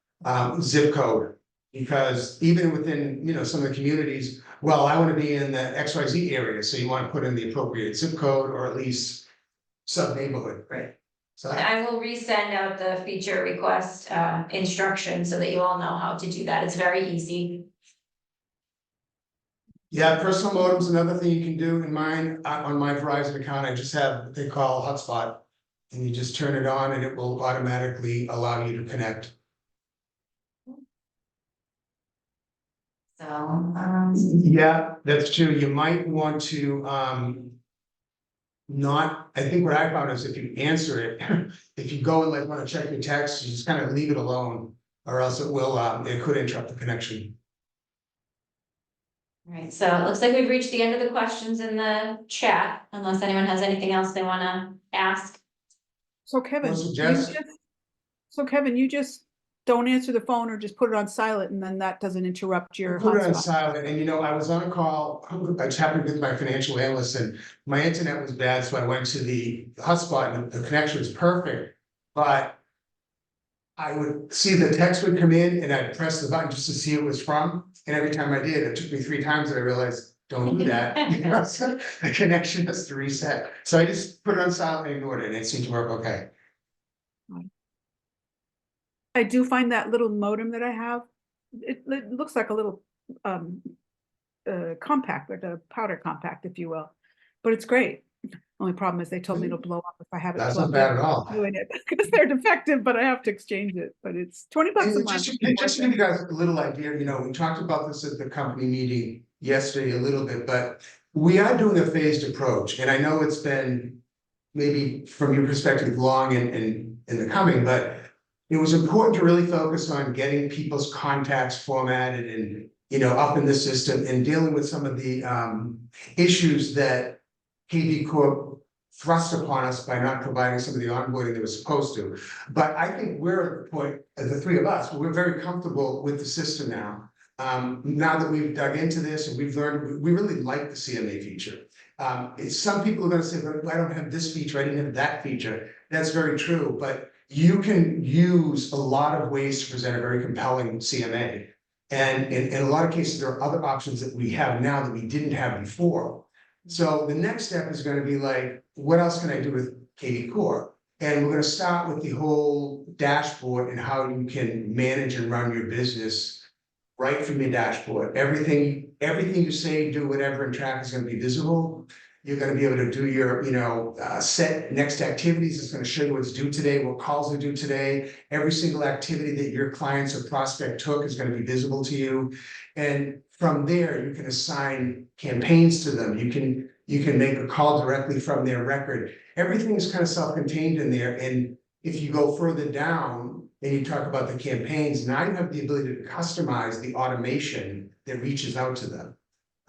zip code. Because even within, some of the communities, well, I want to be in the XYZ area, so you want to put in the appropriate zip code or at least sub-neighborhood. Right. So I will resend out the feature request instructions so that you all know how to do that. It's very easy. yeah, personal modem's another thing you can do in mine, on my Verizon account, I just have what they call hotspot. And you just turn it on and it will automatically allow you to connect. So, Yeah, that's true. You might want to, I think what I found is if you answer it, if you go and like wanna check your text, you just kind of leave it alone. Or else it could interrupt the connection. right, so it looks like we've reached the end of the questions in the chat, unless anyone has anything else they wanna ask. So Kevin, suggest- you just don't answer the phone or just put it on silent and then that doesn't interrupt your Put it on hotspot. silent, and I was on a call, I was happening with my financial analyst and my internet was bad, so I went to the hotspot and the connection was perfect. But I would see the text would come in and I'd press the button just to see who it was from, and every time I did, it took me 3 times and I realized, don't do that. So the connection has to reset, so I just put it on silent and ignored it, and it seemed to work okay. I do find that little modem that I have, it looks like a little compact, like a powder compact, if you will. But it's great. Only problem is they told me it'll blow up if I have it. That's not plugged bad in. at all. Doing it because they're defective, but I have to exchange it. But it's $20 a And month. just to give you guys a little idea, we talked about this at the company meeting yesterday a little bit, but we are doing a phased approach, and I know it's been maybe from your perspective long in the coming, but it was important to really focus on getting people's contacts formatted and up in the system and dealing with some of the issues that kvCORE thrust upon us by not providing some of the onboarding they were supposed to. But I think we're at the point, the 3 of us, we're very comfortable with the system now. Now that we've dug into this and we've learned, we really like the CMA feature. Some people are gonna say, but I don't have this feature, I didn't have that feature. That's very true, but you can use a lot of ways to present a very compelling CMA. And in a lot of cases, there are other options that we have now that we didn't have before. So the next step is gonna be like, what else can I do with kvCORE? And we're gonna start with the whole dashboard and how you can manage and run your business right from your dashboard. Everything you say, do, whatever, and track is gonna be visible. You're gonna be able to do your, set next activities. It's gonna show you what's due today, what calls are due today. Every single activity that your clients or prospect took is gonna be visible to you. And from there, you can assign campaigns to them. You can make a call directly from their record. Everything is kind of self-contained in there. And if you go further down and you talk about the campaigns, now you have the ability to customize the automation that reaches out to them.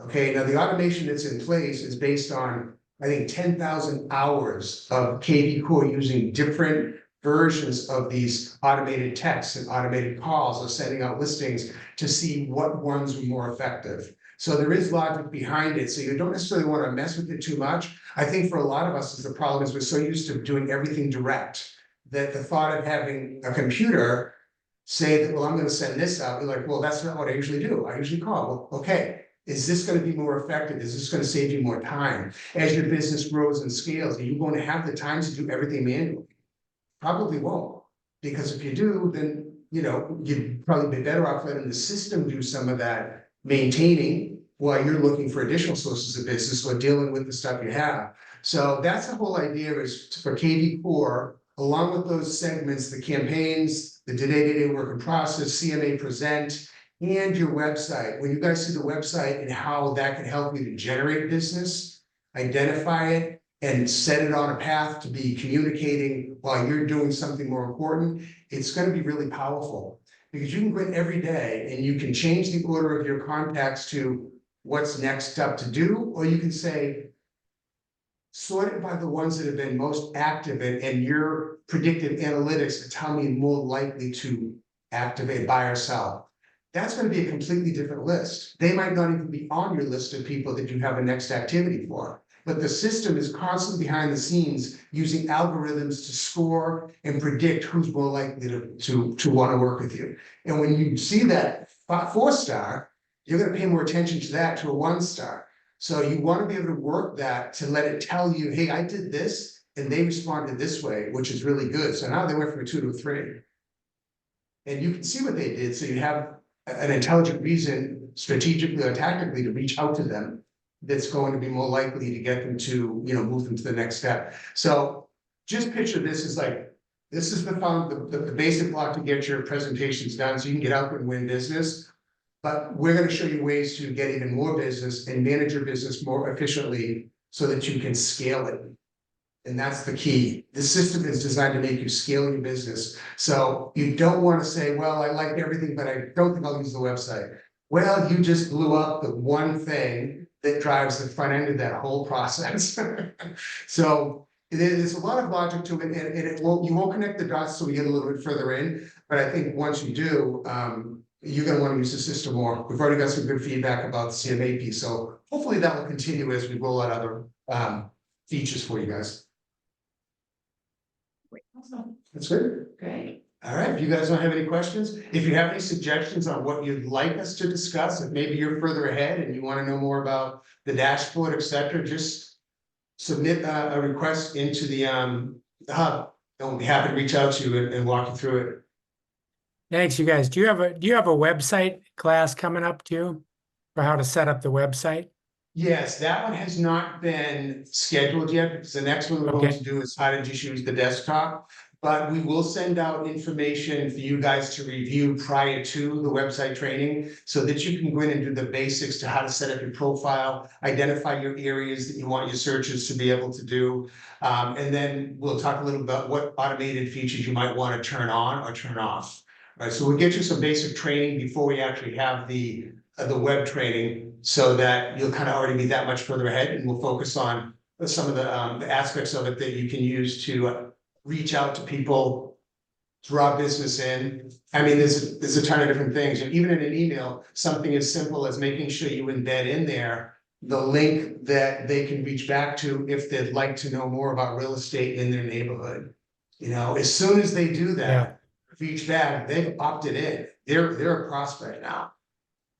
Okay, now the automation that's in place is based on, I think, 10,000 hours of kvCORE using different versions of these automated texts and automated calls or sending out listings to see what ones were more effective. So there is logic behind it. So you don't necessarily want to mess with it too much. I think for a lot of us, the problem is we're so used to doing everything direct that the thought of having a computer say that, well, I'm gonna send this out, you're like, well, that's not what I usually do. I usually call, well, okay, is this gonna be more effective? Is this gonna save you more time? As your business grows and scales, are you going to have the time to do everything manually? Probably won't, because if you do, then, you know, you'd probably be better off letting the system do some of that maintaining while you're looking for additional sources of business or dealing with the stuff you have. So that's the whole idea, is for kvCORE, along with those segments, the campaigns, the day-to-day work in process, CMA Present, and your website. When you guys see the website and how that can help you to generate business, identify it, and set it on a path to be communicating while you're doing something more important, it's gonna be really powerful. Because you can go in every day and you can change the order of your contacts to what's next up to do, or you can say, sort it by the ones that have been most active and your predictive analytics to tell me more likely to activate, buy or sell. That's gonna be a completely different list. They might not even be on your list of people that you have a next activity for. But the system is constantly behind the scenes using algorithms to score and predict who's more likely to want to work with you. And when you see that 4-star, you're gonna pay more attention to that to a 1-star. So you want to be able to work that to let it tell you, hey, I did this and they responded this way, which is really good. So now they went from a 2 to a 3. And you can see what they did. So you have an intelligent reason, strategically or tactically, to reach out to them that's going to be more likely to get them to, you know, move them to the next step. So just picture this as like, this is the basic block to get your presentations done so you can get out and win business. But we're going to show you ways to get even more business and manage your business more efficiently so that you can scale it. And that's the key. The system is designed to make you scale your business. So you don't want to say, well, I like everything, but I don't think I'll use the website. Well, you just blew up the one thing that drives the front end of that whole process. So there's a lot of logic to it, and you won't connect the dots till we get a little bit further in. But I think once you do, you're going to want to use the system more. We've already got some good feedback about the CMA piece, so hopefully that will continue as we roll out other features for you guys. Awesome. That's good. Great. All right, if you guys don't have any questions, if you have any suggestions on what you'd like us to discuss, if maybe you're further ahead and you want to know more about the dashboard, etc., just submit a request into the hub, and we'll be happy to reach out to you and walk you through it. Thanks, you guys. Do you have a website class coming up too, for how to set up the website? Yes, that one has not been scheduled yet, because the next one we're going Okay. to do is how to just use the desktop. But we will send out information for you guys to review prior to the website training, so that you can go in and do the basics to how to set up your profile, identify your areas that you want your searches to be able to do. And then we'll talk a little about what automated features you might want to turn on or turn off. All right, so we'll get you some basic training before we actually have the web training, so that you'll kind of already be that much further ahead, and we'll focus on some of the aspects of it that you can use to reach out to people, draw business in. I mean, there's a ton of different things, and even in an email, something as simple as making sure you embed in there the link that they can reach back to if they'd like to know more about real estate in their neighborhood. You know, as soon as they do that, reach back, they've opted in. They're a prospect now.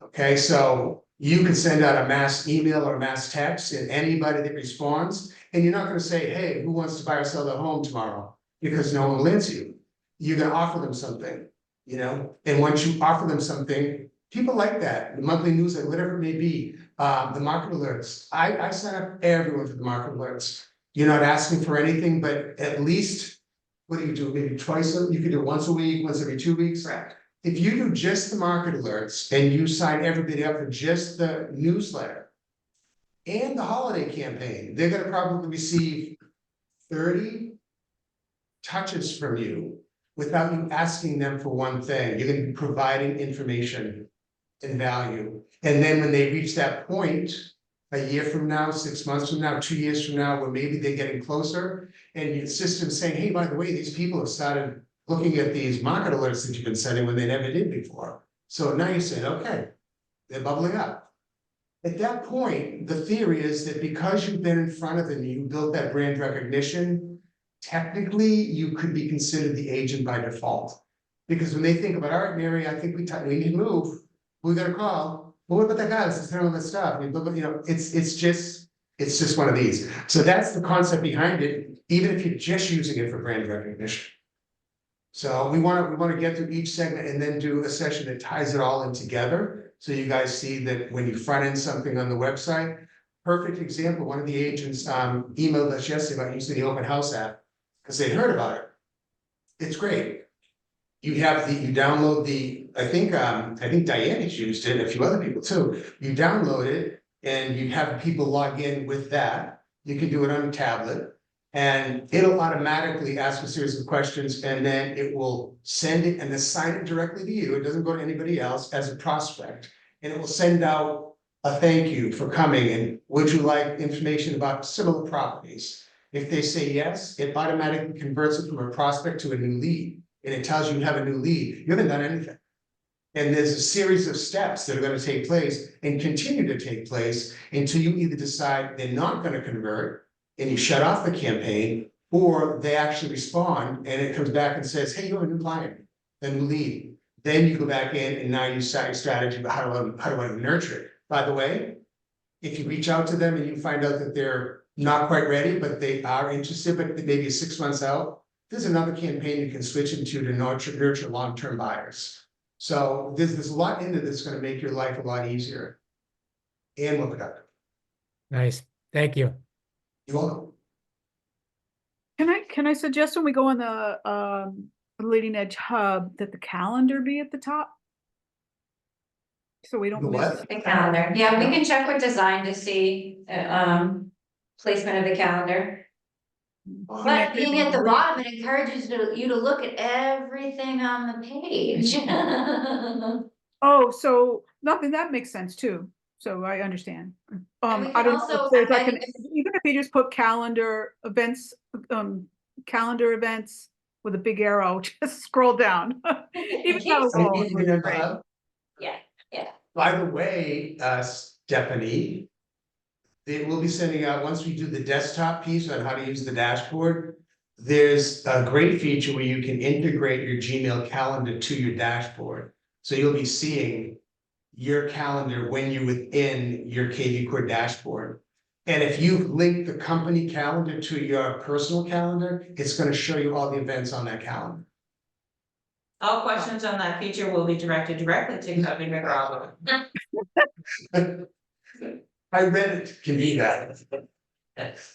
Okay, so you can send out a mass email or a mass text, and anybody that responds, and you're not going to say, hey, who wants to buy or sell their home tomorrow? Because no one will answer you. You're going to offer them something, you know, and once you offer them something, people like that. The monthly newsletter, whatever it may be, the market alerts. I sign up everyone for the market alerts. You're not asking for anything, but at least, what do you do? Maybe twice, you could do once a week, once every 2 weeks. Correct. If you do just the market alerts and you sign everybody up for just the newsletter and the holiday campaign, they're going to probably receive 30 touches from you without you asking them for one thing. You're going to be providing information and value. And then when they reach that point, a year from now, 6 months from now, 2 years from now, where maybe they're getting closer, and your system's saying, hey, by the way, these people have started looking at these market alerts that you've been sending when they never did before. So now you're saying, okay, they're bubbling up. At that point, the theory is that because you've been in front of them, you built that brand recognition, technically, you could be considered the agent by default. Because when they think about, all right, Mary, I think we need to move, who we gonna call? Well, what about that guy that's doing all this stuff? I mean, you know, it's just one of these. So that's the concept behind it, even if you're just using it for brand recognition. So we wanna get through each segment and then do a session that ties it all in together. So you guys see that when you front end something on the website, perfect example, one of the agents emailed us yesterday about using the open house app because they heard about it. It's great. You download I think Diana's used it, a few other people too. You download it and you have people log in with that. You can do it on a tablet. And it'll automatically ask a series of questions and then it will send it and assign it directly to you. It doesn't go to anybody else as a prospect. And it will send out a thank you for coming and would you like information about similar properties? If they say yes, it automatically converts it from a prospect to a new lead. And it tells you you have a new lead. You haven't done anything. And there's a series of steps that are going to take place and continue to take place until you either decide they're not going to convert and you shut off the campaign, or they actually respond and it comes back and says, hey, you have a new client, a new lead. Then you go back in and now you set your strategy about how do I nurture it. By the way, if you reach out to them and you find out that they're not quite ready, but they are interested, but maybe 6 months out, there's another campaign you can switch into to nurture long-term buyers. So there's a lot in it that's going to make your life a lot easier and more productive. Nice. Thank you. You all. Can I suggest when we go on the Leading Edge Hub that the calendar be at the top? So we don't The miss. what? The calendar, yeah, we can check with design to see, placement of the calendar. But being at the bottom, it encourages you to look at everything on the page. Oh, so nothing, that makes sense too. So I understand. we I can don't know also- if there's like I- even if you just put calendar events with a big arrow, just scroll down. Even Yes. though- Yeah. By the way, Stephanie, they will be sending out, once we do the desktop piece on how to use the dashboard, there's a great feature where you can integrate your Gmail calendar to your dashboard. So you'll be seeing your calendar when you're within your kvCORE dashboard. And if you link the company calendar to your personal calendar, it's going to show you all the events on that calendar. All questions on that feature will be directed directly to Kevin McGraw. I read it can be that.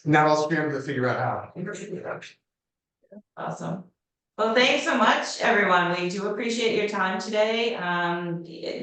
Now I'll scramble to figure out how. Awesome. Well, thanks so much, everyone. We do appreciate your time today.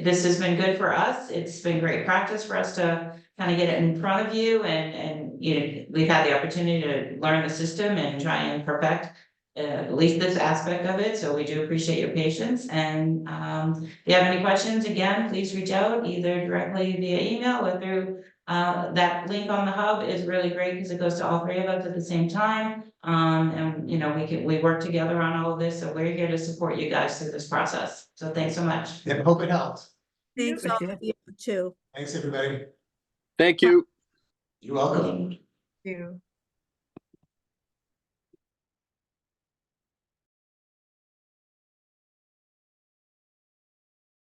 This has been good for us. It's been great practice for us to kind of get it in front of you and you know, we've had the opportunity to learn the system and try and perfect at least this aspect of it. So we do appreciate your patience. And if you have any questions, again, please reach out either directly via email or through that link on the hub is really great because it goes to all three of us at the same time. And you know, we work together on all of this. So we're here to support you guys through this process. So thanks so much. Yeah, hope it helped. Thanks all of you too. Thanks, everybody. Thank you. You're welcome. You.